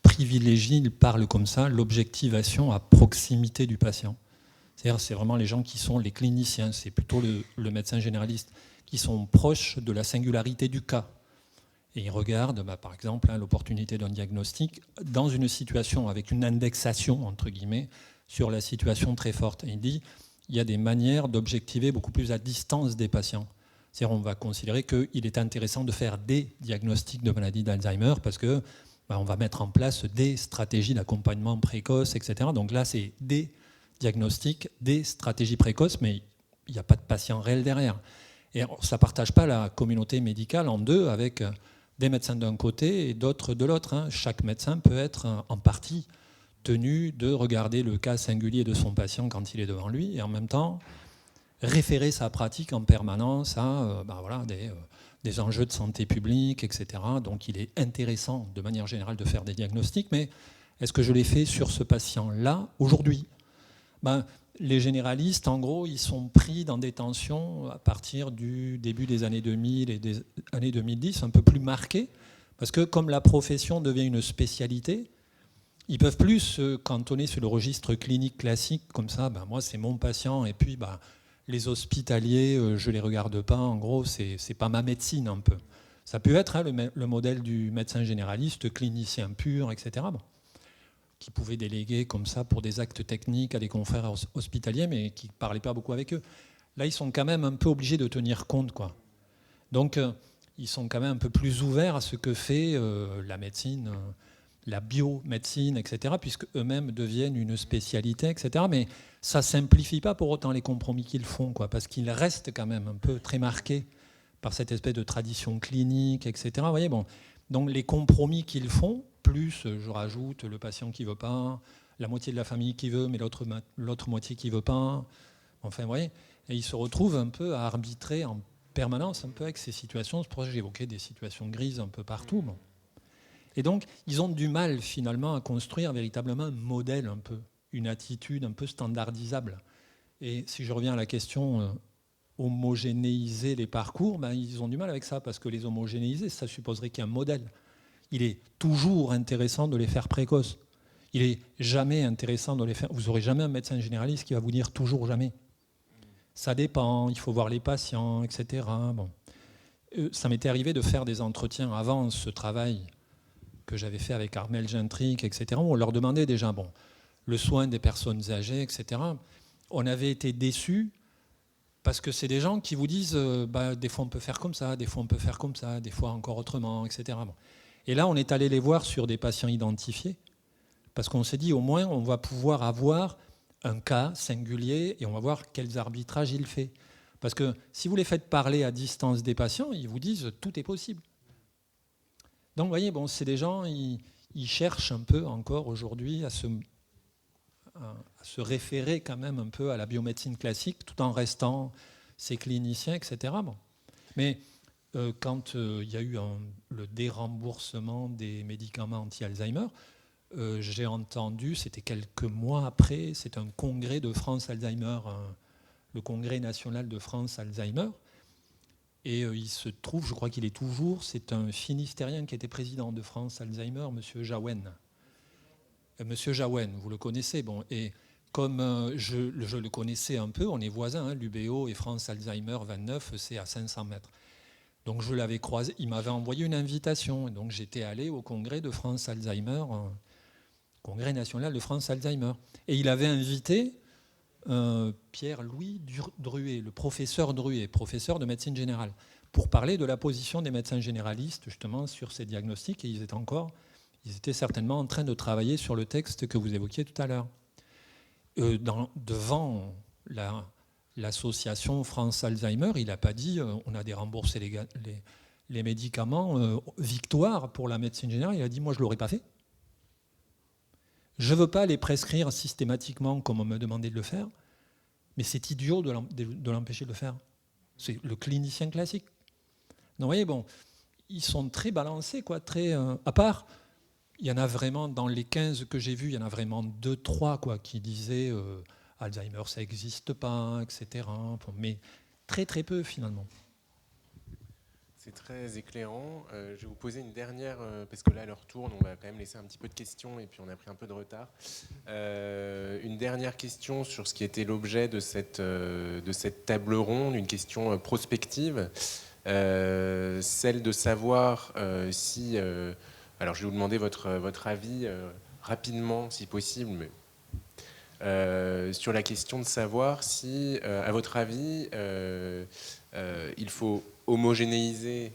privilégient, il parle comme ça, l'objectivation à proximité du patient. C'est-à-dire c'est vraiment les gens qui sont les cliniciens, c'est plutôt le médecin généraliste, qui sont proches de la singularité du cas. Et ils regardent, par exemple, l'opportunité d'un diagnostic dans une situation avec une indexation, entre guillemets, sur la situation très forte. Et il dit qu'il y a des manières d'objectiver beaucoup plus à distance des patients. C'est-à-dire on va considérer qu'il est intéressant de faire des diagnostics de maladie d'Alzheimer parce que on va mettre en place des stratégies d'accompagnement précoce, etc. Donc là, c'est des diagnostics, des stratégies précoces, mais il n'y a pas de patient réel derrière. Et ça ne partage pas la communauté médicale en deux avec des médecins d'un côté et d'autres de l'autre. Chaque médecin peut être en partie tenu de regarder le cas singulier de son patient quand il est devant lui et en même temps référer sa pratique en permanence à des enjeux de santé publique, etc. Donc il est intéressant de manière générale de faire des diagnostics, mais est-ce que je l'ai fait sur ce patient-là aujourd'hui ? Les généralistes, en gros, ils sont pris dans des tensions à partir du début des années 2000 et des années 2010, un peu plus marquées, parce que comme la profession devient une spécialité, ils ne peuvent plus se cantonner sur le registre clinique classique, comme ça, moi c'est mon patient, et puis les hospitaliers, je ne les regarde pas, en gros, c'est pas ma médecine un peu. Ça peut être le modèle du médecin généraliste, clinicien pur, etc., qui pouvait déléguer comme ça pour des actes techniques à des confrères hospitaliers, mais qui ne parlaient pas beaucoup avec eux. Là, ils sont quand même un peu obligés de tenir compte, quoi. Donc, ils sont quand même un peu plus ouverts à ce que fait la médecine, la biomédecine, etc., puisque eux-mêmes deviennent une spécialité, etc. Mais ça ne simplifie pas pour autant les compromis qu'ils font, quoi, parce qu'ils restent quand même un peu très marqués par cette espèce de tradition clinique, etc. Vous voyez, donc les compromis qu'ils font, plus je rajoute le patient qui ne veut pas, la moitié de la famille qui veut, mais l'autre moitié qui ne veut pas, enfin, vous voyez, et ils se retrouvent un peu à arbitrer en permanence un peu avec ces situations. C'est pour ça que j'évoquais des situations grises un peu partout. Et donc, ils ont du mal finalement à construire véritablement un modèle un peu, une attitude un peu standardisable. Et si je reviens à la question homogénéiser les parcours, ils ont du mal avec ça, parce que les homogénéiser, ça supposerait qu'il y ait un modèle. Il est toujours intéressant de les faire précoces. Il est jamais intéressant de les faire... Vous n'aurez jamais un médecin généraliste qui va vous dire toujours jamais. Ça dépend, il faut voir les patients, etc. Ça m'était arrivé de faire des entretiens avant ce travail que j'avais fait avec Armel Gentric, etc. On leur demandait déjà le soin des personnes âgées, etc. On avait été déçus parce que c'est des gens qui vous disent des fois on peut faire comme ça, des fois on peut faire comme ça, des fois encore autrement, etc. Et là, on est allé les voir sur des patients identifiés Parce qu'on s'est dit, au moins, on va pouvoir avoir un cas singulier et on va voir quels arbitrages il fait. Parce que si vous les faites parler à distance des patients, ils vous disent tout est possible. Donc, vous voyez, bon, c'est des gens, ils cherchent un peu encore aujourd'hui à se référer quand même un peu à la biomédecine classique, tout en restant ces cliniciens, etc. Bon. Mais quand il y a eu le déremboursement des médicaments anti-Alzheimer, j'ai entendu, c'était quelques mois après, c'est un congrès de France Alzheimer, le congrès national de France Alzheimer, et il se trouve, je crois qu'il est toujours, c'est un Finistérien qui était président de France Alzheimer, M. Jaouen. Monsieur Jaouen, vous le connaissez, bon, et comme je le connaissais un peu, on est voisins, hein, l'UBO et France Alzheimer 29, c'est à 500 mètres. Donc je l'avais croisé, il m'avait envoyé une invitation, et donc j'étais allé au congrès de France Alzheimer, congrès national de France Alzheimer. Et il avait invité Pierre-Louis Druet, le professeur Druet, professeur de médecine générale, pour parler de la position des médecins généralistes justement sur ces diagnostics, et ils étaient certainement en train de travailler sur le texte que vous évoquiez tout à l'heure. Devant l'association France Alzheimer, il n'a pas dit on a déremboursé les médicaments, victoire pour la médecine générale, il a dit moi je ne l'aurais pas fait. Je ne veux pas les prescrire systématiquement comme on me demandait de le faire, mais c'est idiot de l'empêcher de le faire. C'est le clinicien classique. Donc vous voyez, bon, ils sont très balancés, quoi, très, à part, il y en a vraiment, dans les 15 que j'ai vus, il y en a vraiment 2-3 quoi, qui disaient Alzheimer, ça n'existe pas, etc. Mais très très peu finalement. C'est très éclairant. Je vais vous poser une dernière, parce que là, l'heure tourne, on va quand même laisser un petit peu de questions, et puis on a pris un peu de retard. Une dernière question sur ce qui était l'objet de cette table ronde, une question prospective, celle de savoir si... alors, je vais vous demander votre avis rapidement, si possible, mais sur la question de savoir si, à votre avis, il faut homogénéiser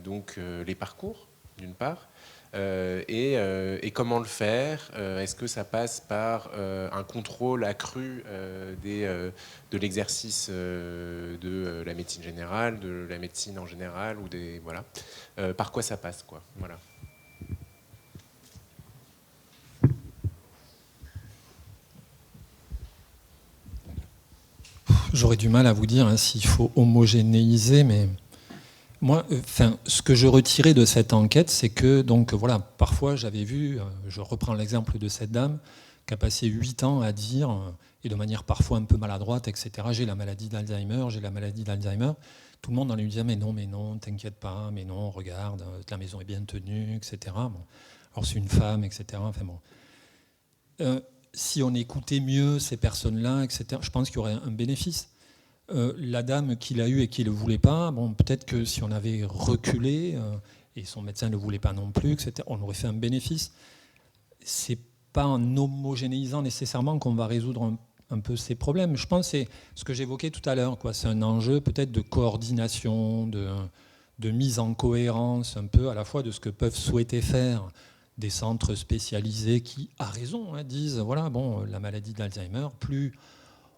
donc les parcours, d'une part, et comment le faire. Est-ce que ça passe par un contrôle accru de l'exercice de la médecine générale, de la médecine en général, ou voilà. Par quoi ça passe, quoi. Voilà. J'aurais du mal à vous dire s'il faut homogénéiser, mais moi, ce que je retirais de cette enquête, c'est que, donc voilà, parfois j'avais vu, je reprends l'exemple de cette dame, qui a passé 8 ans à dire, et de manière parfois un peu maladroite, etc., j'ai la maladie d'Alzheimer, j'ai la maladie d'Alzheimer. Tout le monde en lui disait, mais non, t'inquiète pas, mais non, regarde, la maison est bien tenue, etc. Bon. Alors c'est une femme, etc. Enfin bon. Si on écoutait mieux ces personnes-là, etc., je pense qu'il y aurait un bénéfice. La dame qui l'a eu et qui ne le voulait pas, bon, peut-être que si on avait reculé, et son médecin ne le voulait pas non plus, etc., on aurait fait un bénéfice. C'est pas en homogénéisant nécessairement qu'on va résoudre un peu ces problèmes. Je pense que c'est ce que j'évoquais tout à l'heure, quoi. C'est un enjeu peut-être de coordination, de mise en cohérence, un peu à la fois de ce que peuvent souhaiter faire des centres spécialisés qui, à raison, disent, voilà, bon, la maladie d'Alzheimer, plus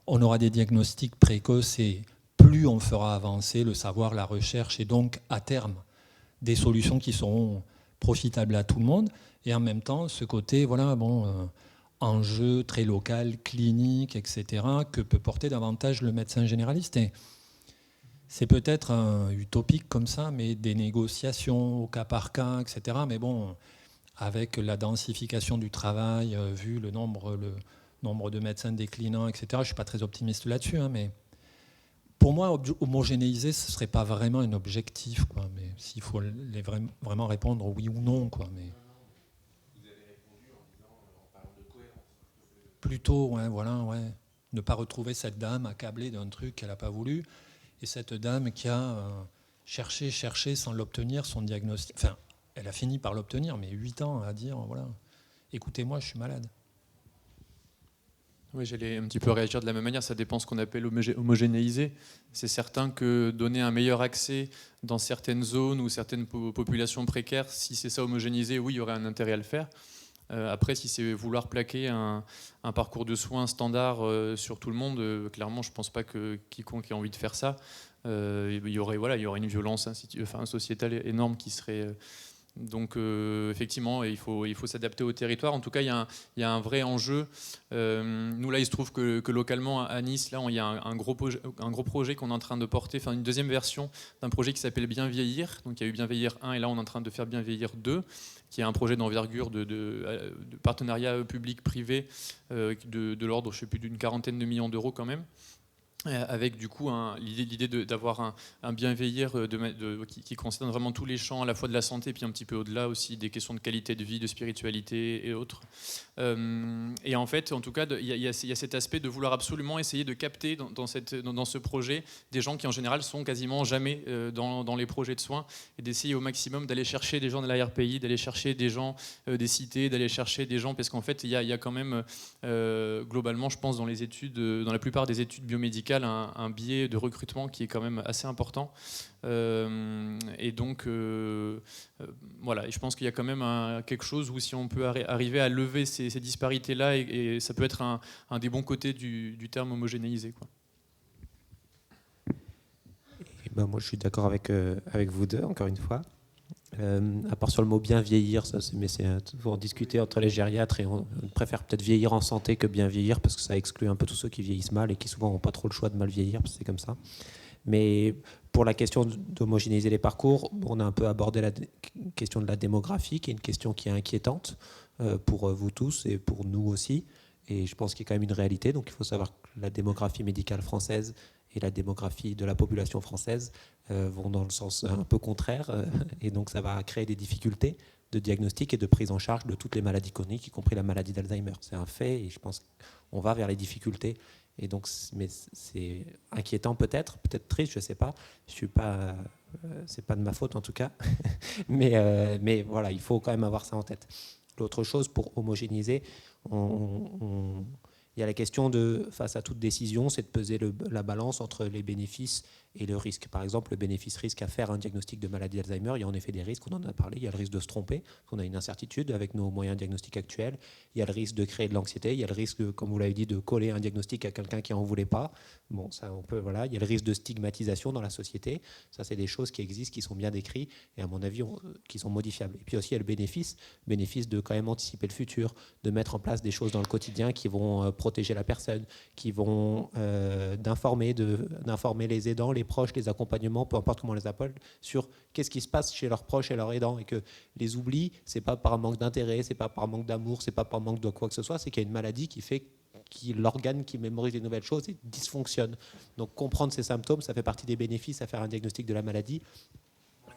on aura des diagnostics précoces et plus on fera avancer le savoir, la recherche, et donc, à terme, des solutions qui seront profitables à tout le monde. Et en même temps, ce côté, voilà, bon, enjeu très local, clinique, etc., que peut porter davantage le médecin généraliste. Et c'est peut-être utopique comme ça, mais des négociations au cas par cas, etc. Mais bon, avec la densification du travail, vu le nombre de médecins déclinants, etc., je ne suis pas très optimiste là-dessus, mais pour moi, homogénéiser, ce ne serait pas vraiment un objectif, quoi. Mais s'il faut vraiment répondre oui ou non, quoi. Mais Vous avez répondu en disant, en parlant de cohérence. plutôt, ouais, voilà, ouais. Ne pas retrouver cette dame accablée d'un truc qu'elle n'a pas voulu, et cette dame qui a cherché sans l'obtenir son diagnostic. Enfin, elle a fini par l'obtenir, mais 8 ans à dire, voilà, écoutez-moi, je suis malade. Oui, j'allais un petit peu réagir de la même manière. Ça dépend ce qu'on appelle homogénéiser. C'est certain que donner un meilleur accès dans certaines zones ou certaines populations précaires, si c'est ça homogénéiser, oui, il y aurait un intérêt à le faire. Après, si c'est vouloir plaquer un parcours de soins standard sur tout le monde, clairement, je ne pense pas que quiconque ait envie de faire ça. Il y aurait une violence sociétale énorme qui serait... Donc effectivement, il faut s'adapter au territoire. En tout cas, il y a un vrai enjeu. Nous, là, il se trouve que localement, à Nice, là, il y a un gros projet qu'on est en train de porter, enfin une deuxième version d'un projet qui s'appelle Bien Vieillir. Donc il y a eu Bien Vieillir 1 et là, on est en train de faire Bien Vieillir 2, qui est un projet d'envergure de partenariat public-privé de l'ordre, je ne sais plus, d'une quarantaine de millions d'euros quand même. Avec du coup l'idée d'avoir un bien vieillir qui concerne vraiment tous les champs, à la fois de la santé, puis un petit peu au-delà aussi des questions de qualité de vie, de spiritualité et autres. Et en fait, en tout cas, il y a cet aspect de vouloir absolument essayer de capter dans ce projet des gens qui en général sont quasiment jamais dans les projets de soins, et d'essayer au maximum d'aller chercher des gens de l'ARPI, d'aller chercher des gens des cités, d'aller chercher des gens, parce qu'en fait, il y a quand même globalement, je pense, dans les études, dans la plupart des études biomédicales, un biais de recrutement qui est quand même assez important. Et donc, voilà, et je pense qu'il y a quand même quelque chose où si on peut arriver à lever ces disparités-là, et ça peut être un des bons côtés du terme homogénéisé, quoi. Et ben moi, je suis d'accord avec vous deux, encore une fois. À part sur le mot bien vieillir, mais c'est toujours discuter entre les gériatres, et on préfère peut-être vieillir en santé que bien vieillir, parce que ça exclut un peu tous ceux qui vieillissent mal et qui souvent n'ont pas trop le choix de mal vieillir, parce que c'est comme ça. Mais pour la question d'homogénéiser les parcours, on a un peu abordé la question de la démographie, qui est une question qui est inquiétante pour vous tous et pour nous aussi. Et je pense qu'il y a quand même une réalité. Donc il faut savoir que la démographie médicale française et la démographie de la population française vont dans le sens un peu contraire. Et donc ça va créer des difficultés de diagnostic et de prise en charge de toutes les maladies chroniques, y compris la maladie d'Alzheimer. C'est un fait, et je pense qu'on va vers les difficultés. Et donc, mais c'est inquiétant peut-être triste, je ne sais pas. Je suis pas, c'est pas de ma faute en tout cas. mais voilà, il faut quand même avoir ça en tête. L'autre chose, pour homogénéiser, il y a la question de, face à toute décision, c'est de peser la balance entre les bénéfices et le risque. Par exemple, le bénéfice-risque à faire un diagnostic de maladie d'Alzheimer, il y a en effet des risques, on en a parlé. Il y a le risque de se tromper, on a une incertitude avec nos moyens diagnostiques actuels. Il y a le risque de créer de l'anxiété, il y a le risque, comme vous l'avez dit, de coller un diagnostic à quelqu'un qui n'en voulait pas. Bon, ça, on peut, voilà. Il y a le risque de stigmatisation dans la société. Ça, c'est des choses qui existent, qui sont bien décrites et à mon avis, qui sont modifiables. Et puis aussi, il y a le bénéfice de quand même anticiper le futur, de mettre en place des choses dans le quotidien qui vont protéger la personne, qui vont d'informer les aidants, les proches, les accompagnements, peu importe comment on les appelle, sur qu'est-ce qui se passe chez leurs proches et leurs aidants, et que les oublis, c'est pas par manque d'intérêt, c'est pas par manque d'amour, c'est pas par manque de quoi que ce soit, c'est qu'il y a une maladie qui fait que l'organe qui mémorise les nouvelles choses dysfonctionne. Donc comprendre ces symptômes, ça fait partie des bénéfices à faire un diagnostic de la maladie,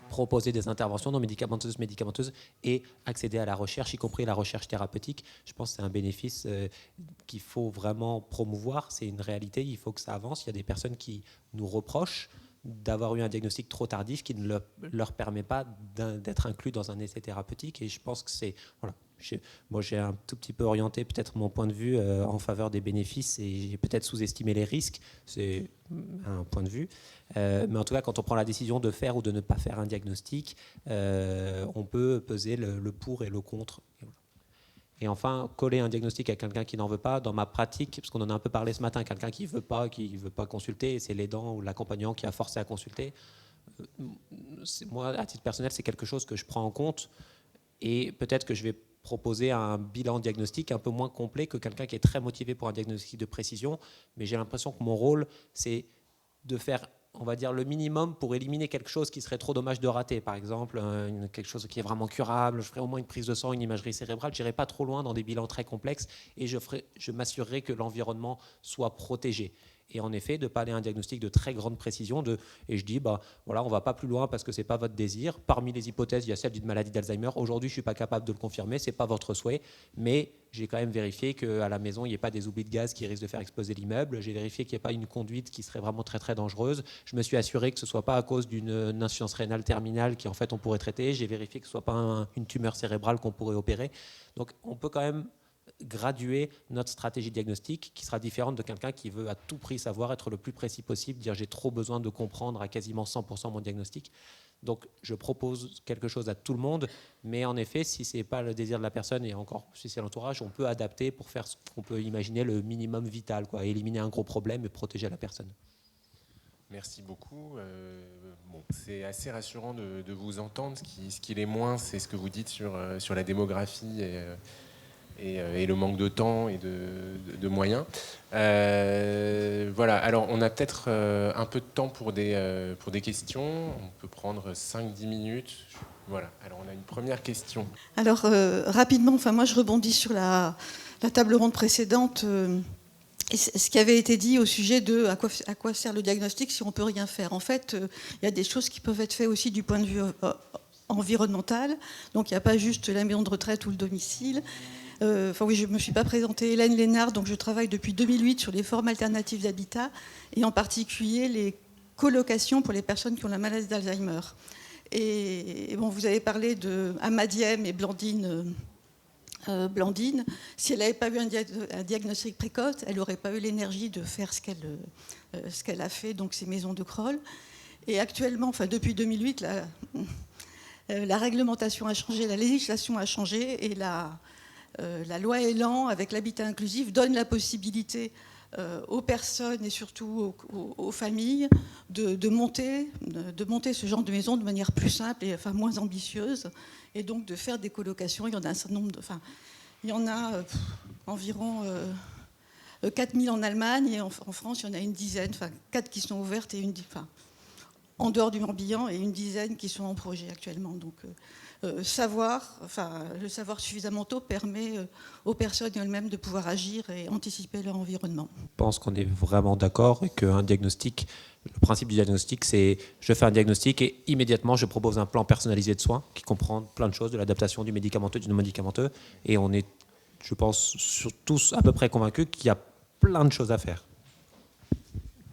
proposer des interventions non médicamenteuses et accéder à la recherche, y compris la recherche thérapeutique. Je pense que c'est un bénéfice qu'il faut vraiment promouvoir. C'est une réalité, il faut que ça avance. Il y a des personnes qui nous reprochent d'avoir eu un diagnostic trop tardif qui ne leur permet pas d'être inclus dans un essai thérapeutique. Et je pense que c'est... Voilà. Moi, j'ai un tout petit peu orienté peut-être mon point de vue en faveur des bénéfices, et j'ai peut-être sous-estimé les risques. C'est un point de vue. Mais en tout cas, quand on prend la décision de faire ou de ne pas faire un diagnostic, on peut peser le pour et le contre. Et enfin, coller un diagnostic à quelqu'un qui n'en veut pas, dans ma pratique, parce qu'on en a un peu parlé ce matin, quelqu'un qui veut pas consulter, et c'est l'aidant ou l'accompagnant qui a forcé à consulter. Moi, à titre personnel, c'est quelque chose que je prends en compte, et peut-être que je vais proposer un bilan diagnostique un peu moins complet que quelqu'un qui est très motivé pour un diagnostic de précision, mais j'ai l'impression que mon rôle, c'est de faire, on va dire, le minimum pour éliminer quelque chose qui serait trop dommage de rater. Par exemple, quelque chose qui est vraiment curable, je ferai au moins une prise de sang, une imagerie cérébrale, je n'irai pas trop loin dans des bilans très complexes, et je m'assurerai que l'environnement soit protégé. Et en effet, de ne pas aller à un diagnostic de très grande précision, et je dis, voilà, on ne va pas plus loin parce que ce n'est pas votre désir. Parmi les hypothèses, il y a celle d'une maladie d'Alzheimer. Aujourd'hui, je ne suis pas capable de le confirmer, ce n'est pas votre souhait, mais j'ai quand même vérifié qu'à la maison, il n'y ait pas des oublis de gaz qui risquent de faire exploser l'immeuble. J'ai vérifié qu'il n'y ait pas une conduite qui serait vraiment très très dangereuse. Je me suis assuré que ce ne soit pas à cause d'une insuffisance rénale terminale qui en fait on pourrait traiter. J'ai vérifié que ce ne soit pas une tumeur cérébrale qu'on pourrait opérer. Donc on peut quand même graduer notre stratégie diagnostique qui sera différente de quelqu'un qui veut à tout prix savoir, être le plus précis possible, dire j'ai trop besoin de comprendre à quasiment 100% mon diagnostic. Donc je propose quelque chose à tout le monde, mais en effet, si ce n'est pas le désir de la personne et encore si c'est l'entourage, on peut adapter pour faire ce qu'on peut imaginer le minimum vital, quoi, éliminer un gros problème et protéger la personne. Merci beaucoup. Bon, c'est assez rassurant de vous entendre. Ce qui l'est moins, c'est ce que vous dites sur la démographie et le manque de temps et de moyens. Voilà, alors on a peut-être un peu de temps pour des questions. On peut prendre 5-10 minutes. Voilà, alors on a une première question. Alors rapidement, enfin, moi je rebondis sur la table ronde précédente. Ce qui avait été dit au sujet de à quoi sert le diagnostic si on ne peut rien faire. En fait, il y a des choses qui peuvent être faites aussi du point de vue environnemental. Donc il n'y a pas juste la maison de retraite ou le domicile. Enfin oui, je ne me suis pas présentée, Hélène Lénard, donc je travaille depuis 2008 sur les formes alternatives d'habitat et en particulier les colocations pour les personnes qui ont la maladie d'Alzheimer. Et bon, vous avez parlé de Amadiem et Blandine. Blandine, si elle n'avait pas eu un diagnostic précoce, elle n'aurait pas eu l'énergie de faire ce qu'elle a fait, donc ces maisons de Kroll. Et actuellement, enfin depuis 2008, la réglementation a changé, la législation a changé, et la loi Elan, avec l'habitat inclusif, donne la possibilité aux personnes et surtout aux familles de monter ce genre de maison de manière plus simple et enfin moins ambitieuse, et donc de faire des colocations. Il y en a un certain nombre il y en a environ 4000 en Allemagne, et en France il y en a une dizaine, 4 qui sont ouvertes et en dehors du Morbihan, et une dizaine qui sont en projet actuellement. Donc le savoir suffisamment tôt permet aux personnes elles-mêmes de pouvoir agir et anticiper leur environnement. Je pense qu'on est vraiment d'accord et qu'un diagnostic, le principe du diagnostic, c'est je fais un diagnostic et immédiatement je propose un plan personnalisé de soins qui comprend plein de choses, de l'adaptation du médicamenteux, du non médicamenteux, et on est, je pense, tous à peu près convaincus qu'il y a plein de choses à faire.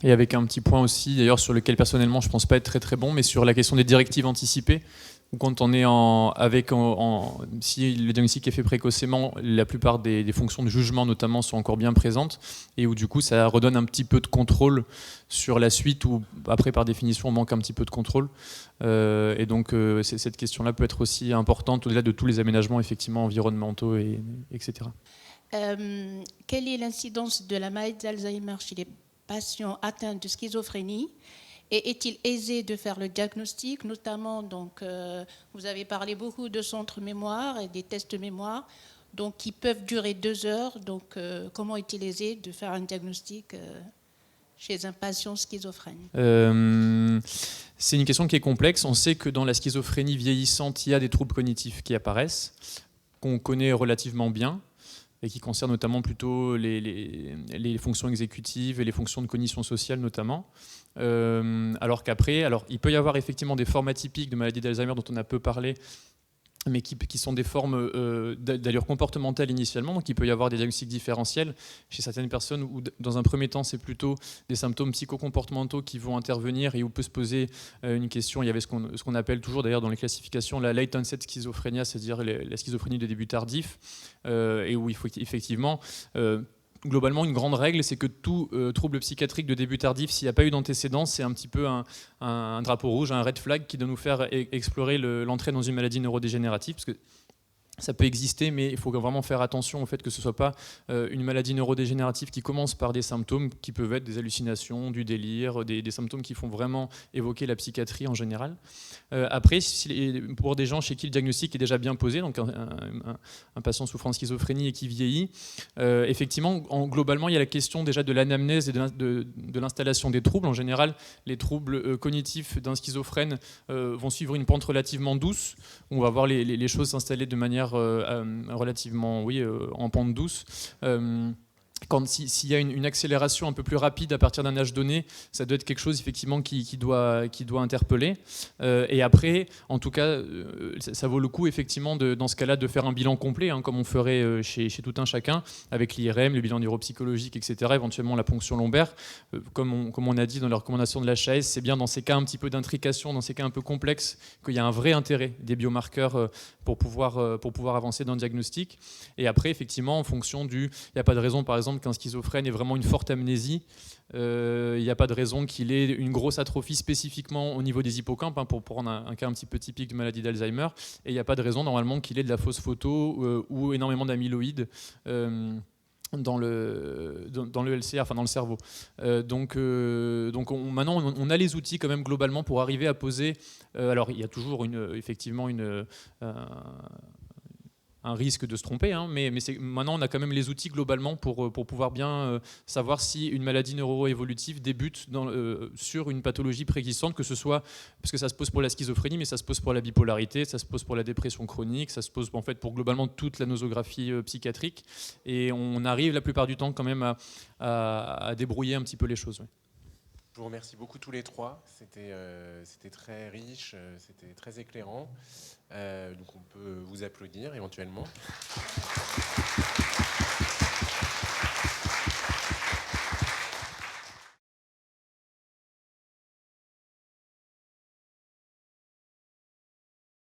Et avec un petit point aussi, d'ailleurs, sur lequel personnellement je ne pense pas être très très bon, mais sur la question des directives anticipées, où quand on est si le diagnostic est fait précocement, la plupart des fonctions de jugement notamment sont encore bien présentes, et où du coup ça redonne un petit peu de contrôle sur la suite, où après par définition on manque un petit peu de contrôle. Et donc cette question-là peut être aussi importante au-delà de tous les aménagements effectivement environnementaux, etc. Quelle est l'incidence de la maladie d'Alzheimer chez les patients atteints de schizophrénie, et est-il aisé de faire le diagnostic, notamment donc vous avez parlé beaucoup de centres mémoire et des tests mémoire, donc qui peuvent durer 2 heures. Donc comment est-il aisé de faire un diagnostic chez un patient schizophrène? C'est une question qui est complexe. On sait que dans la schizophrénie vieillissante, il y a des troubles cognitifs qui apparaissent, qu'on connaît relativement bien, et qui concernent notamment plutôt les fonctions exécutives et les fonctions de cognition sociale notamment. Alors qu'après, il peut y avoir effectivement des formes atypiques de maladie d'Alzheimer dont on a peu parlé, mais qui sont des formes d'allure comportementale initialement, donc il peut y avoir des diagnostics différentiels chez certaines personnes où dans un premier temps c'est plutôt des symptômes psychocomportementaux qui vont intervenir, et où peut se poser une question. Il y avait ce qu'on appelle toujours d'ailleurs dans les classifications la late onset schizophrénia, c'est-à-dire la schizophrénie de début tardif, et où il faut effectivement... globalement, une grande règle, c'est que tout trouble psychiatrique de début tardif, s'il n'y a pas eu d'antécédent, c'est un petit peu un drapeau rouge, un red flag qui doit nous faire explorer l'entrée dans une maladie neurodégénérative, parce que ça peut exister, mais il faut vraiment faire attention au fait que ce ne soit pas une maladie neurodégénérative qui commence par des symptômes qui peuvent être des hallucinations, du délire, des symptômes qui font vraiment évoquer la psychiatrie en général. Après, pour des gens chez qui le diagnostic est déjà bien posé, donc un patient souffrant de schizophrénie et qui vieillit, effectivement, globalement, il y a la question déjà de l'anamnèse et de l'installation des troubles. En général, les troubles cognitifs d'un schizophrène vont suivre une pente relativement douce. On va voir les choses s'installer de manière relativement en pente douce. s'il y a une accélération un peu plus rapide à partir d'un âge donné, ça doit être quelque chose effectivement qui doit interpeller. Et après, en tout cas, ça vaut le coup effectivement dans ce cas-là de faire un bilan complet, hein, comme on ferait chez tout un chacun, avec l'IRM, le bilan neuropsychologique, etc., éventuellement la ponction lombaire. Comme on a dit dans les recommandations de l'HAS, c'est bien dans ces cas un petit peu d'intrication, dans ces cas un peu complexes, qu'il y a un vrai intérêt des biomarqueurs pour pouvoir avancer dans le diagnostic. Et après, effectivement, en fonction il n'y a pas de raison, par exemple, qu'un schizophrène ait vraiment une forte amnésie. Il n'y a pas de raison qu'il ait une grosse atrophie spécifiquement au niveau des hippocampes, hein, pour prendre un cas un petit peu typique de maladie d'Alzheimer. Et il n'y a pas de raison, normalement, qu'il ait de la fausse photo ou énormément d'amyloïdes. Dans le LCR, enfin dans le cerveau. Donc maintenant, on a les outils quand même globalement pour arriver à poser. Alors, il y a toujours effectivement un risque de se tromper, hein, mais maintenant on a quand même les outils globalement pour pouvoir bien savoir si une maladie neuroévolutive débute sur une pathologie préexistante, que ce soit, parce que ça se pose pour la schizophrénie, mais ça se pose pour la bipolarité, ça se pose pour la dépression chronique, ça se pose en fait pour globalement toute la nosographie psychiatrique, et on arrive la plupart du temps quand même à débrouiller un petit peu les choses. Ouais. Je vous remercie beaucoup tous les trois. C'était très riche, c'était très éclairant. Donc on peut vous applaudir éventuellement.